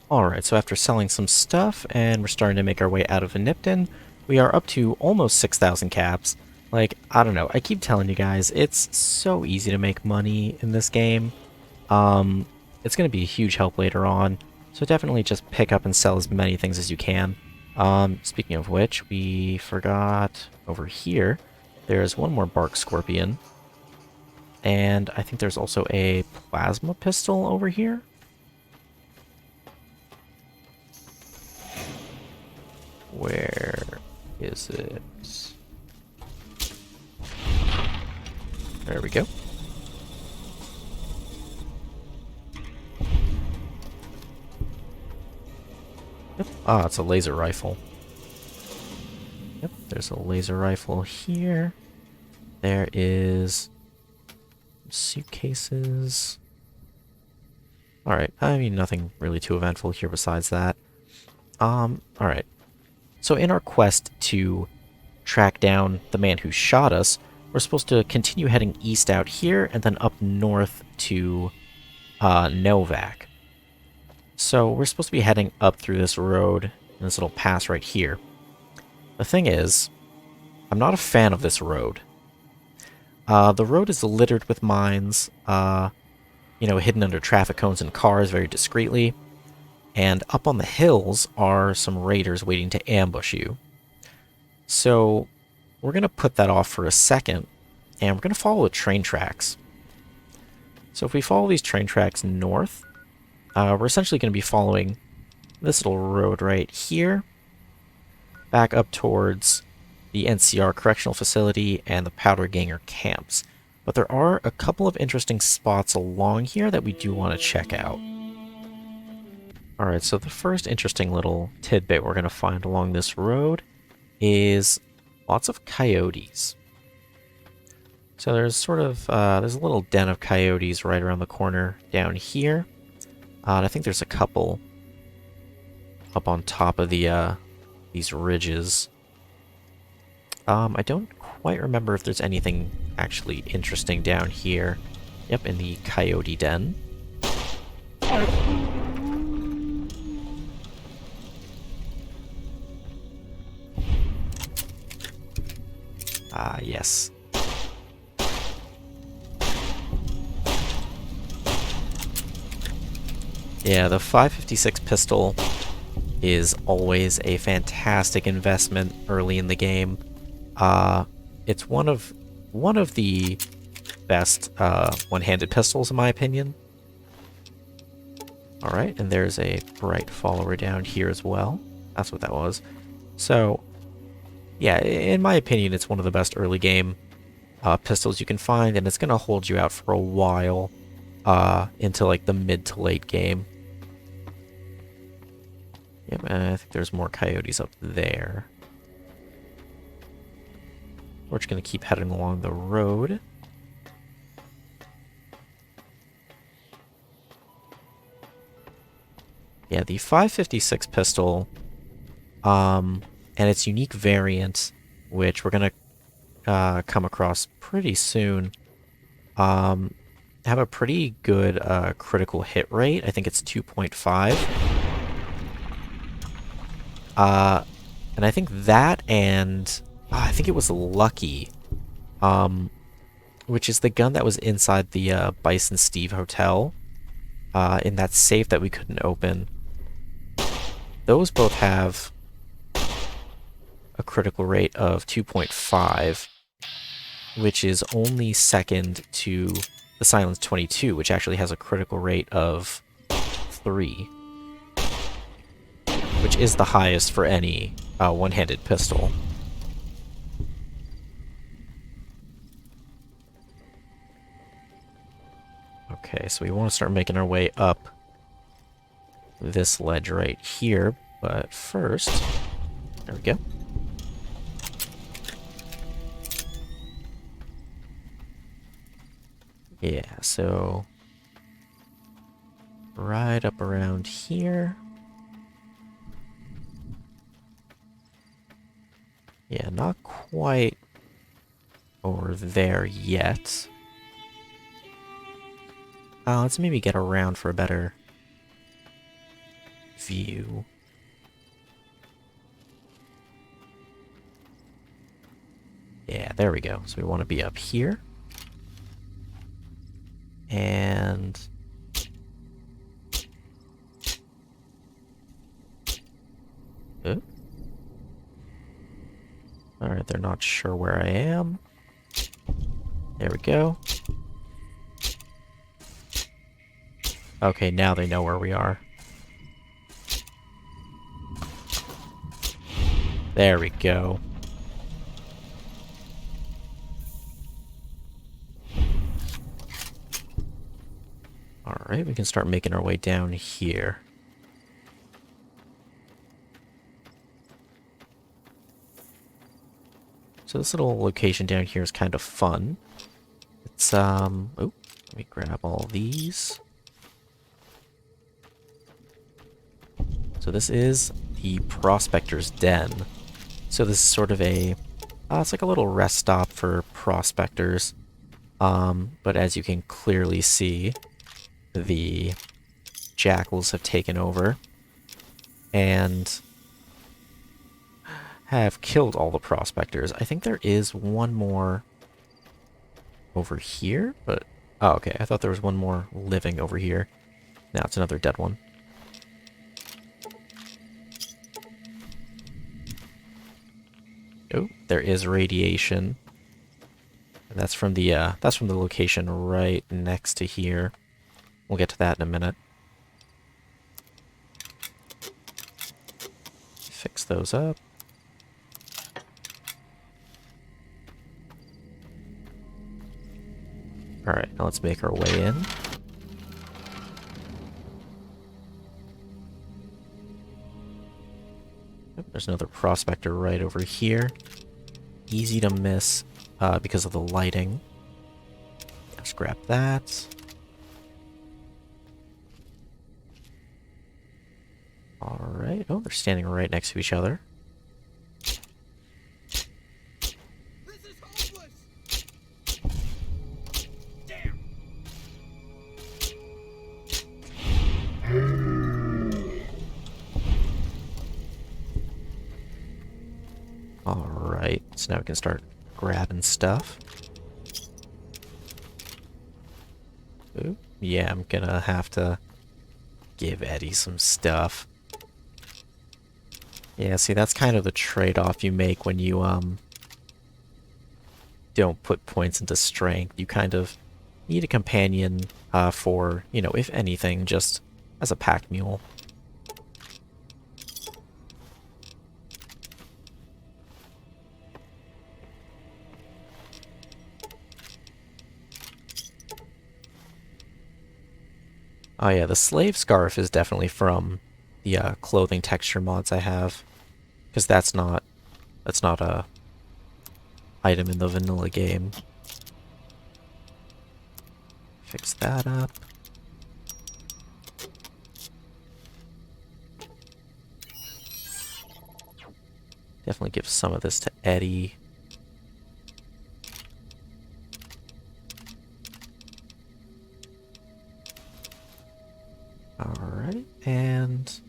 Alright, so after selling some stuff, and we're starting to make our way out of Nipton, we are up to almost 6,000 caps. Like, I don't know, I keep telling you guys, it's so easy to make money in this game. It's going to be a huge help later on, so definitely just pick up and sell as many things as you can. Speaking of which, we forgot over here, there's one more bark scorpion. And I think there's also a plasma pistol over here. Where is it? There we go. Yep. Ah, it's a laser rifle. Yep, there's a laser rifle here. There is suitcases. Alright, I mean, nothing really too eventful here besides that. Alright. So in our quest to track down the man who shot us, we're supposed to continue heading east out here and then up north to Novak. So we're supposed to be heading up through this road, in this little pass right here. The thing is, I'm not a fan of this road. The road is littered with mines, hidden under traffic cones and cars very discreetly. And up on the hills are some raiders waiting to ambush you. So we're going to put that off for a second, and we're going to follow the train tracks. So if we follow these train tracks north, we're essentially going to be following this little road right here, back up towards the NCR Correctional Facility and the Powder Ganger camps. But there are a couple of interesting spots along here that we do want to check out. Alright, so the first interesting little tidbit we're going to find along this road is lots of coyotes. So there's sort of, there's a little den of coyotes right around the corner down here. And I think there's a couple up on top of the, these ridges. I don't quite remember if there's anything actually interesting down here. Yep, in the coyote den. Ah, yes. Yeah, the 5.56 pistol is always a fantastic investment early in the game. It's one of the best one-handed pistols in my opinion. Alright, and there's a bright follower down here as well. That's what that was. So, yeah, in my opinion, it's one of the best early game pistols you can find, and it's going to hold you out for a while into like the mid to late game. Yep, and I think there's more coyotes up there. We're just going to keep heading along the road. Yeah, the 5.56 pistol, and its unique variant, which we're going to come across pretty soon, have a pretty good critical hit rate. I think it's 2.5. And I think that and I think it was Lucky, which is the gun that was inside the Bison Steve Hotel, in that safe that we couldn't open. Those both have a critical rate of 2.5, which is only second to the Silence 22, which actually has a critical rate of 3, which is the highest for any one-handed pistol. Okay, so we want to start making our way up this ledge right here, but first, there we go. Yeah, so right up around here. Yeah, not quite over there yet. Let's maybe get around for a better view. Yeah, there we go. So we want to be up here. And oh. Alright, they're not sure where I am. There we go. Okay, now they know where we are. There we go. Alright, we can start making our way down here. So this little location down here is kind of fun. It's, oh, let me grab all these. So this is the Prospector's Den. So this is sort of a, it's like a little rest stop for prospectors. But as you can clearly see, the jackals have taken over and have killed all the prospectors. I think there is one more over here, but oh, okay. I thought there was one more living over here. Now it's another dead one. Oh, there is radiation. And that's from the location right next to here. We'll get to that in a minute. Fix those up. Alright, now let's make our way in. There's another prospector right over here. Easy to miss because of the lighting. Let's grab that. Alright. Oh, they're standing right next to each other. This is hopeless! Damn! Alright, so now we can start grabbing stuff. Ooh, yeah, I'm gonna have to give Eddie some stuff. Yeah, see, that's kind of the trade-off you make when you, don't put points into strength. You kind of need a companion, for, you know, if anything, just as a pack mule. Oh yeah, the slave scarf is definitely from the clothing texture mods I have, because that's not a item in the vanilla game. Fix that up. Definitely give some of this to Eddie. Alright, and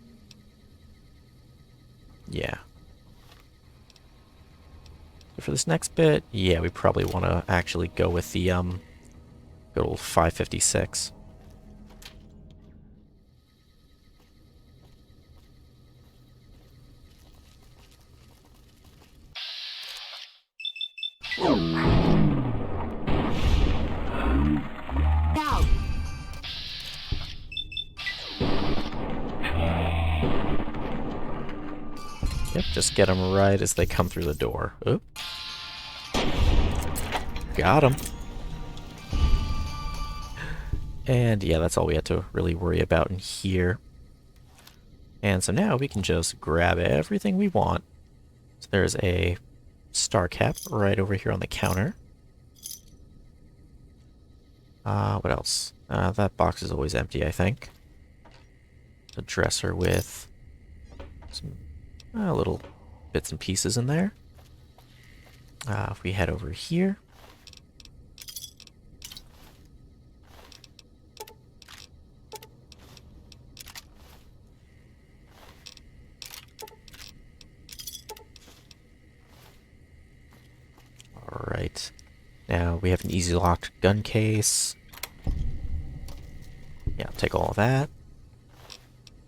yeah. For this next bit, yeah, we probably want to actually go with the good old 556. Yep, just get them right as they come through the door. Oop. Got him. And yeah, that's all we had to really worry about in here. And so now we can just grab everything we want. So there's a star cap right over here on the counter. What else? That box is always empty, I think. A dresser with some little bits and pieces in there. If we head over here. Alright. Now we have an easy locked gun case. Yeah, I'll take all of that.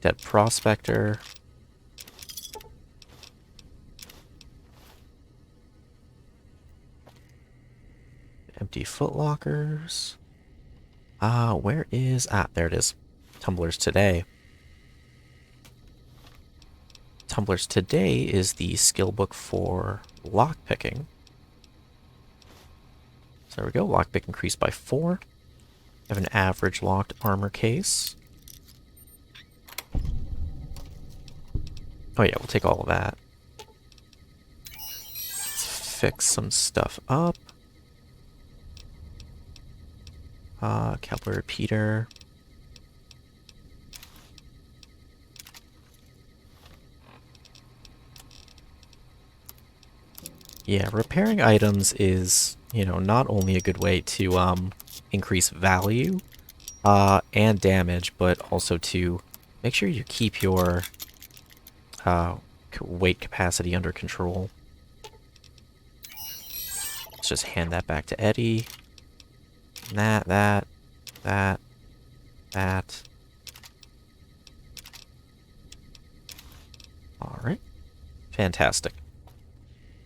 Dead prospector. Empty footlockers. Where is... there it is. Tumblers Today. Tumblers Today is the skill book for lockpicking. So there we go. Lockpick increased by 4. Have an average locked armor case. Oh yeah, we'll take all of that. Let's fix some stuff up. Cowboy repeater. Yeah, repairing items is, you know, not only a good way to increase value and damage, but also to make sure you keep your weight capacity under control. Let's just hand that back to Eddie. That. Alright. Fantastic.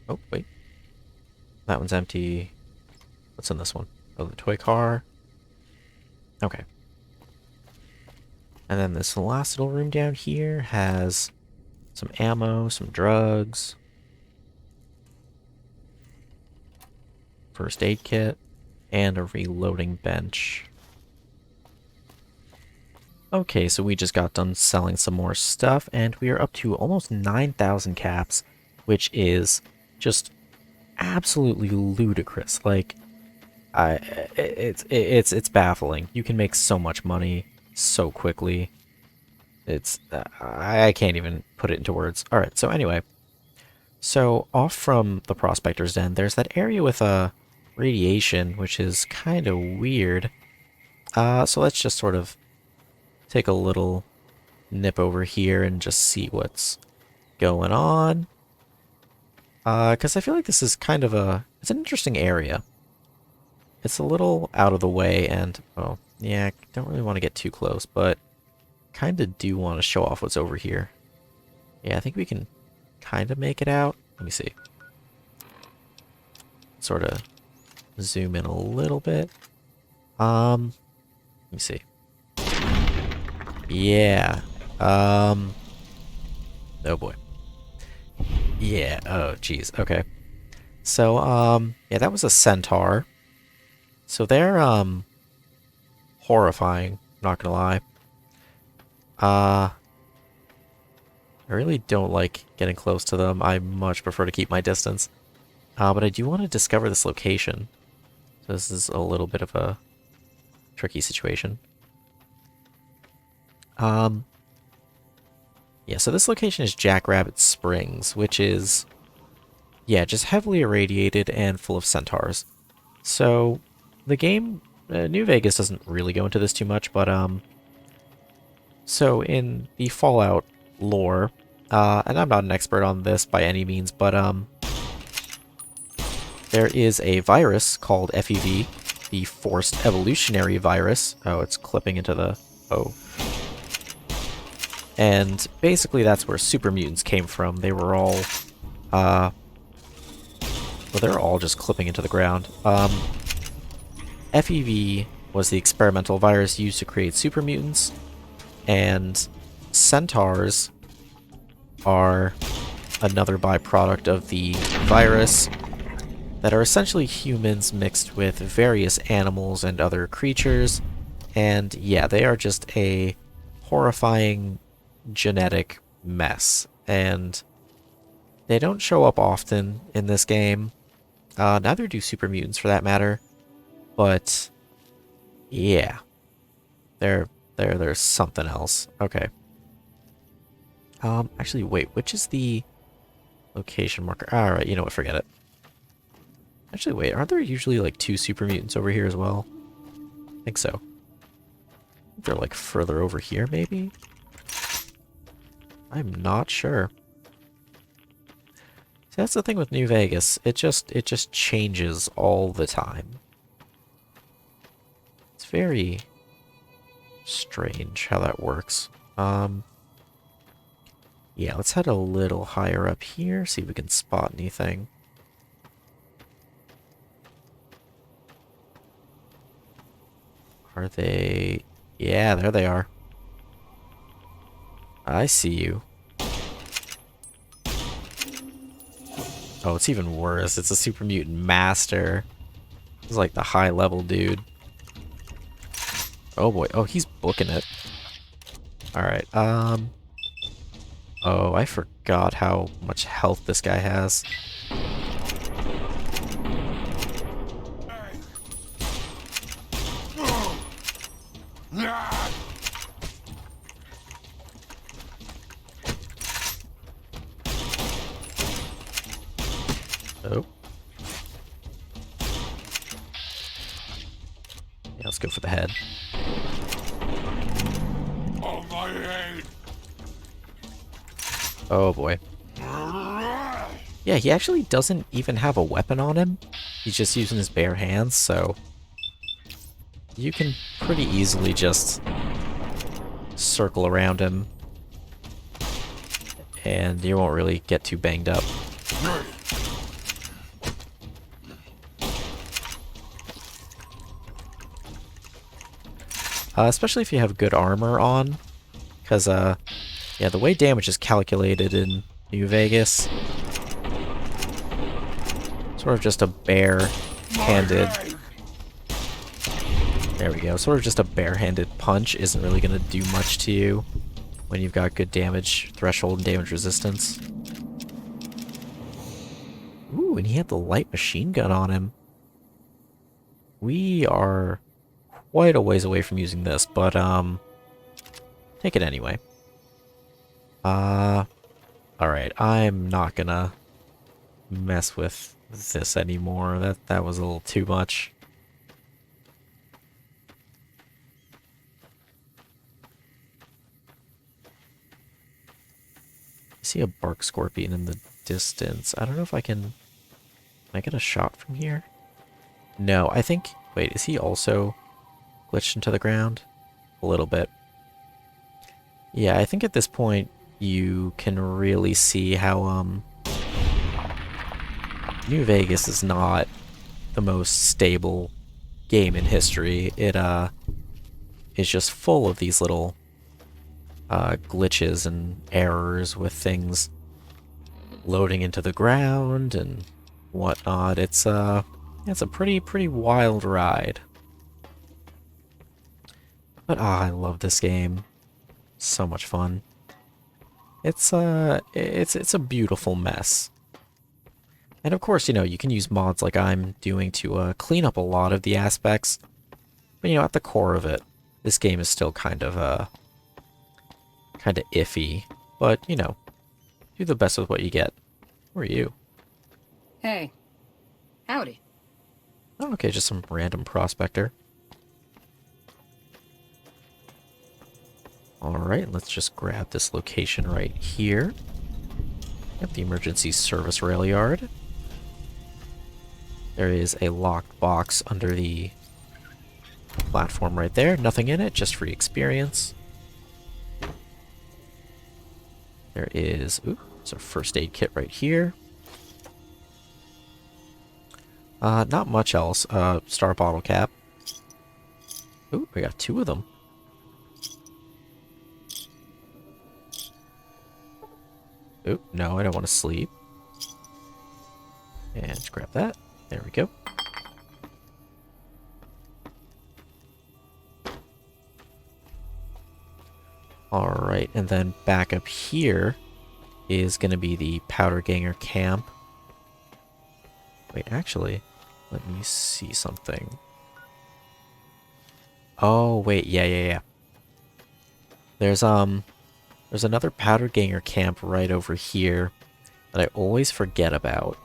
Oh, wait. That one's empty. What's in this one? Oh, the toy car. Okay. And then this last little room down here has some ammo, some drugs, first aid kit, and a reloading bench. Okay, so we just got done selling some more stuff, and we are up to almost 9,000 caps, which is just absolutely ludicrous. Like, it's baffling. You can make so much money so quickly. It's I can't even put it into words. All right, so anyway, so off from the Prospector's Den, there's that area with radiation, which is kind of weird. So let's just sort of take a little nip over here and just see what's going on. Because I feel like this is kind of it's an interesting area. It's a little out of the way and, oh, yeah, don't really want to get too close, but kind of do want to show off what's over here. Yeah, I think we can kind of make it out. Let me see. Sort of zoom in a little bit. Let me see. Yeah. Oh boy. Yeah, oh jeez. Okay. So, yeah, that was a centaur. So they're, horrifying, not gonna lie. I really don't like getting close to them. I much prefer to keep my distance. But I do want to discover this location. So this is a little bit of a tricky situation. Yeah, so this location is Jackrabbit Springs, which is, yeah, just heavily irradiated and full of centaurs. So the game, New Vegas doesn't really go into this too much, but, so in the Fallout lore, and I'm not an expert on this by any means, but, there is a virus called FEV, the Forced Evolutionary Virus. Oh, it's clipping into the, oh. And basically that's where super mutants came from. They were all, well, they're all just clipping into the ground. FEV was the experimental virus used to create super mutants, and centaurs are another byproduct of the virus that are essentially humans mixed with various animals and other creatures. And yeah, they are just a horrifying genetic mess, and they don't show up often in this game. Neither do super mutants for that matter, but yeah, there's something else. Okay. Actually, wait, which is the location marker? Alright, you know what, forget it. Actually, wait, aren't there usually like 2 super mutants over here as well? I think so. They're like further over here, maybe? I'm not sure. See, that's the thing with New Vegas. It just changes all the time. It's very strange how that works. Yeah, let's head a little higher up here, see if we can spot anything. Are they... Yeah, there they are. I see you. Oh, it's even worse. It's a super mutant master. He's like the high level dude. Oh boy. Oh, he's booking it. Alright, oh, I forgot how much health this guy has. Oh. Yeah, let's go for the head. Oh boy. Yeah, he actually doesn't even have a weapon on him. He's just using his bare hands, so you can pretty easily just circle around him and you won't really get too banged up. Especially if you have good armor on, because, yeah, the way damage is calculated in New Vegas, sort of just a bare-handed There we go. Sort of just a barehanded punch isn't really going to do much to you when you've got good damage threshold and damage resistance. Ooh, and he had the light machine gun on him. We are quite a ways away from using this, but take it anyway. Alright, I'm not gonna mess with this anymore. That was a little too much. I see a bark scorpion in the distance. I don't know if I can... Can I get a shot from here? No, I think... Wait, is he also glitched into the ground? A little bit. Yeah, I think at this point you can really see how New Vegas is not the most stable game in history. It is just full of these little glitches and errors with things loading into the ground and whatnot. It's a pretty wild ride. But I love this game. So much fun. It's a beautiful mess. And of course, you know, you can use mods like I'm doing to clean up a lot of the aspects. But you know, at the core of it, this game is still kind of iffy. But you know, do the best with what you get. Who are you? Hey. Howdy. Oh, okay, just some random prospector. Alright, let's just grab this location right here. Yep, the emergency service rail yard. There is a locked box under the platform right there. Nothing in it, just free experience. There is... Ooh, there's a first aid kit right here. Not much else. Star bottle cap. Ooh, we got 2 of them. Ooh, no, I don't want to sleep. And just grab that. There we go. Alright, and then back up here is going to be the Powder Ganger camp. Wait, actually, let me see something. Oh, wait, yeah. There's another Powder Ganger camp right over here that I always forget about.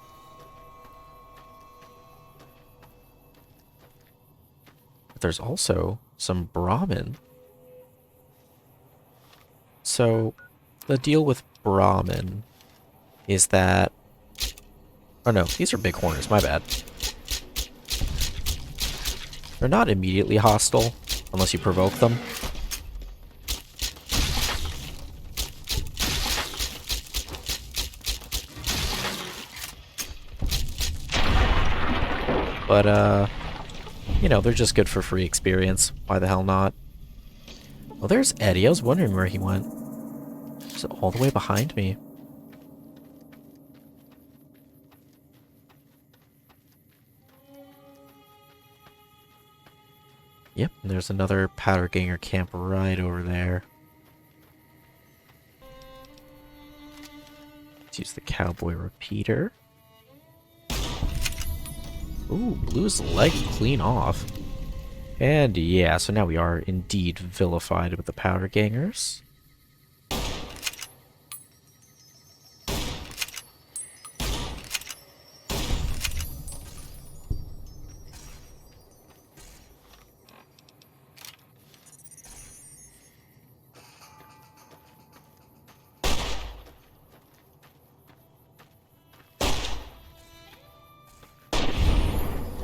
But there's also some Brahmin. So, the deal with Brahmin is that... Oh no, these are big horners, my bad. They're not immediately hostile, unless you provoke them. But, you know, they're just good for free experience. Why the hell not? Oh, there's Eddie. I was wondering where he went. He's all the way behind me. Yep, and there's another Powder Ganger camp right over there. Let's use the cowboy repeater. Ooh, blew his leg clean off. And yeah, so now we are indeed vilified with the Powder Gangers.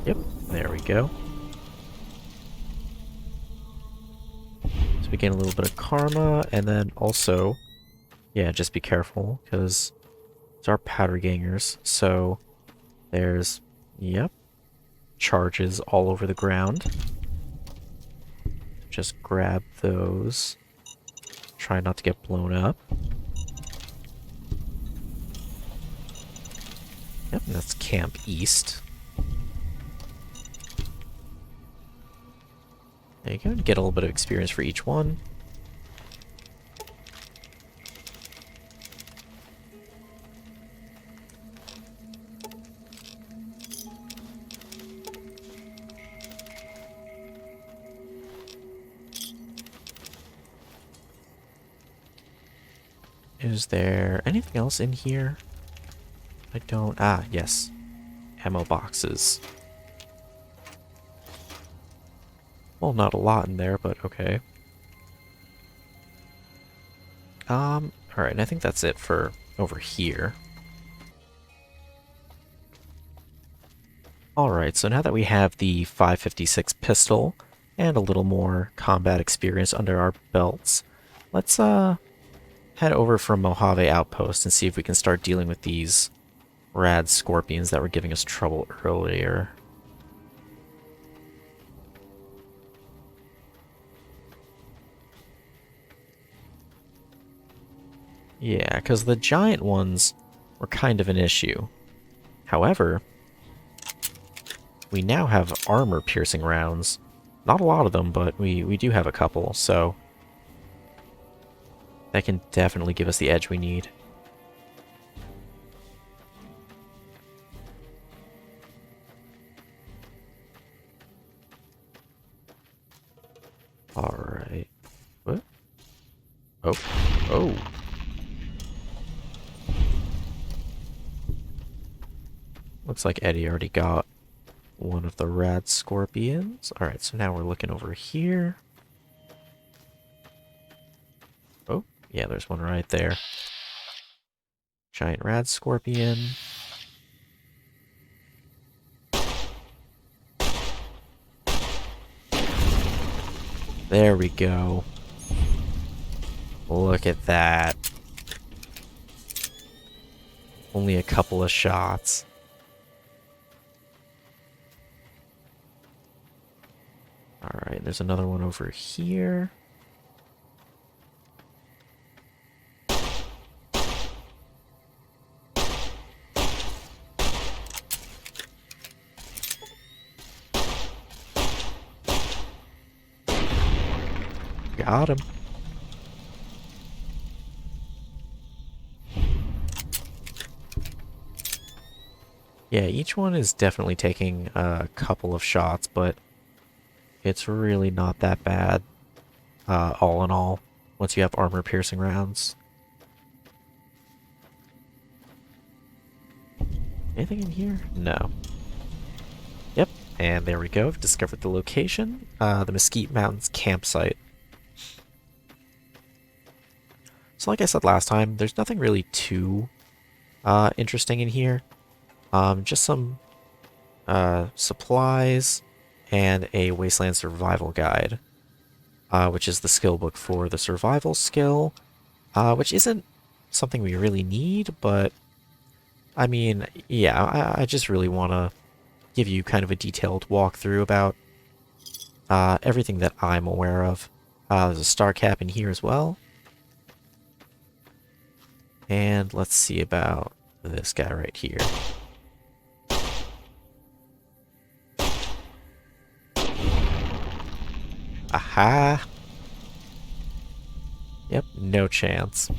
Yep, there we go. So we gain a little bit of karma, and then also, yeah, just be careful, because it's our Powder Gangers, so there's, yep, charges all over the ground. Just grab those. Try not to get blown up. Yep, and that's Camp East. There you go, get a little bit of experience for each one. Is there anything else in here? I don't... Ah, yes. Ammo boxes. Well, not a lot in there, but okay. Alright, and I think that's it for over here. Alright, so now that we have the 5.56 pistol and a little more combat experience under our belts, let's head over from Mojave Outpost and see if we can start dealing with these rad scorpions that were giving us trouble earlier. Yeah, because the giant ones were kind of an issue. However, we now have armor-piercing rounds. Not a lot of them, but we do have a couple, so that can definitely give us the edge we need. Alright. What? Oh. Oh. Looks like Eddie already got one of the rad scorpions. Alright, so now we're looking over here. Oh, yeah, there's one right there. Giant rad scorpion. There we go. Look at that. Only a couple of shots. Alright, there's another one over here. Got him. Yeah, each one is definitely taking a couple of shots, but it's really not that bad, all in all, once you have armor-piercing rounds. Anything in here? No. Yep, and there we go. I've discovered the location, the Mesquite Mountains campsite. So like I said last time, there's nothing really too interesting in here. Just some supplies and a Wasteland Survival Guide, which is the skill book for the survival skill, which isn't something we really need, but I mean, yeah, I just really want to give you kind of a detailed walkthrough about everything that I'm aware of. There's a star cap in here as well. And let's see about this guy right here. Aha! Yep, no chance.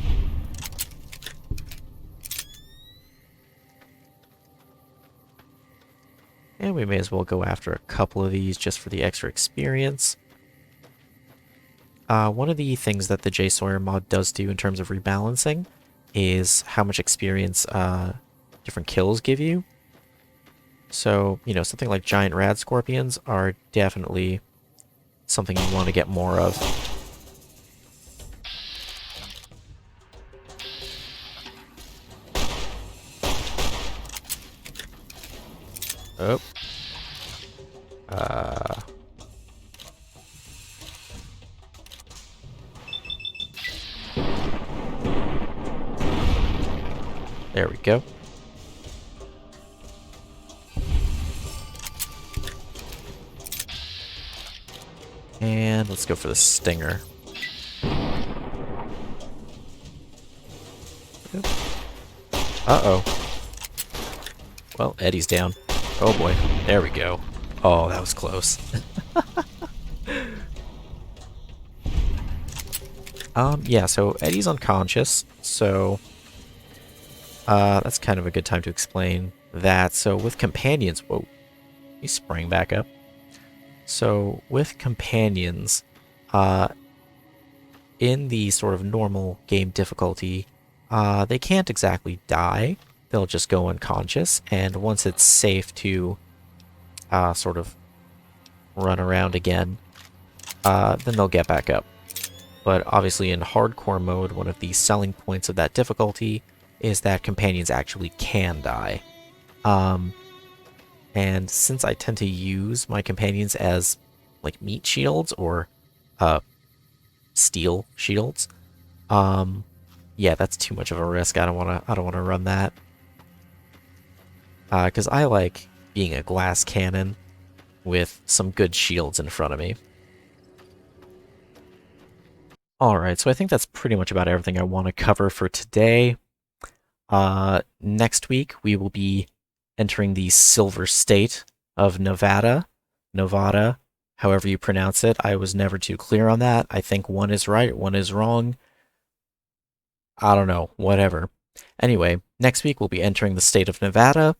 And we may as well go after a couple of these just for the extra experience. One of the things that the J Sawyer mod does do in terms of rebalancing is how much experience different kills give you. So, you know, something like giant rad scorpions are definitely something you want to get more of. Oh. There we go. And let's go for the stinger. Uh-oh. Well, Eddie's down. Oh boy. There we go. Oh, that was close. Yeah, so Eddie's unconscious, so that's kind of a good time to explain that. So with companions, whoa, he sprang back up. So with companions, in the sort of normal game difficulty, they can't exactly die. They'll just go unconscious, and once it's safe to sort of run around again, then they'll get back up. But obviously in hardcore mode, one of the selling points of that difficulty is that companions actually can die. And since I tend to use my companions as like meat shields or steel shields, yeah, that's too much of a risk. I don't wanna run that. Because I like being a glass cannon with some good shields in front of me. Alright, so I think that's pretty much about everything I want to cover for today. Next week, we will be entering the Silver State of Nevada, however you pronounce it. I was never too clear on that. I think one is right, one is wrong. I don't know, whatever. Anyway, next week we'll be entering the state of Nevada,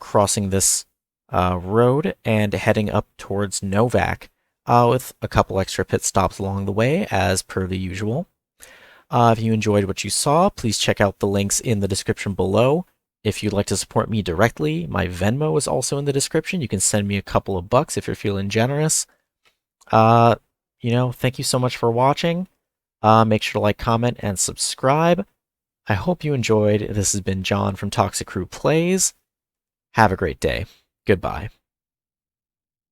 crossing this road and heading up towards Novak, with a couple extra pit stops along the way, as per the usual. If you enjoyed what you saw, please check out the links in the description below. If you'd like to support me directly, my Venmo is also in the description. You can send me a couple of bucks if you're feeling generous. Thank you so much for watching. Make sure to like, comment, and subscribe. I hope you enjoyed. This has been John from Toxic Crew Plays. Have a great day. Goodbye.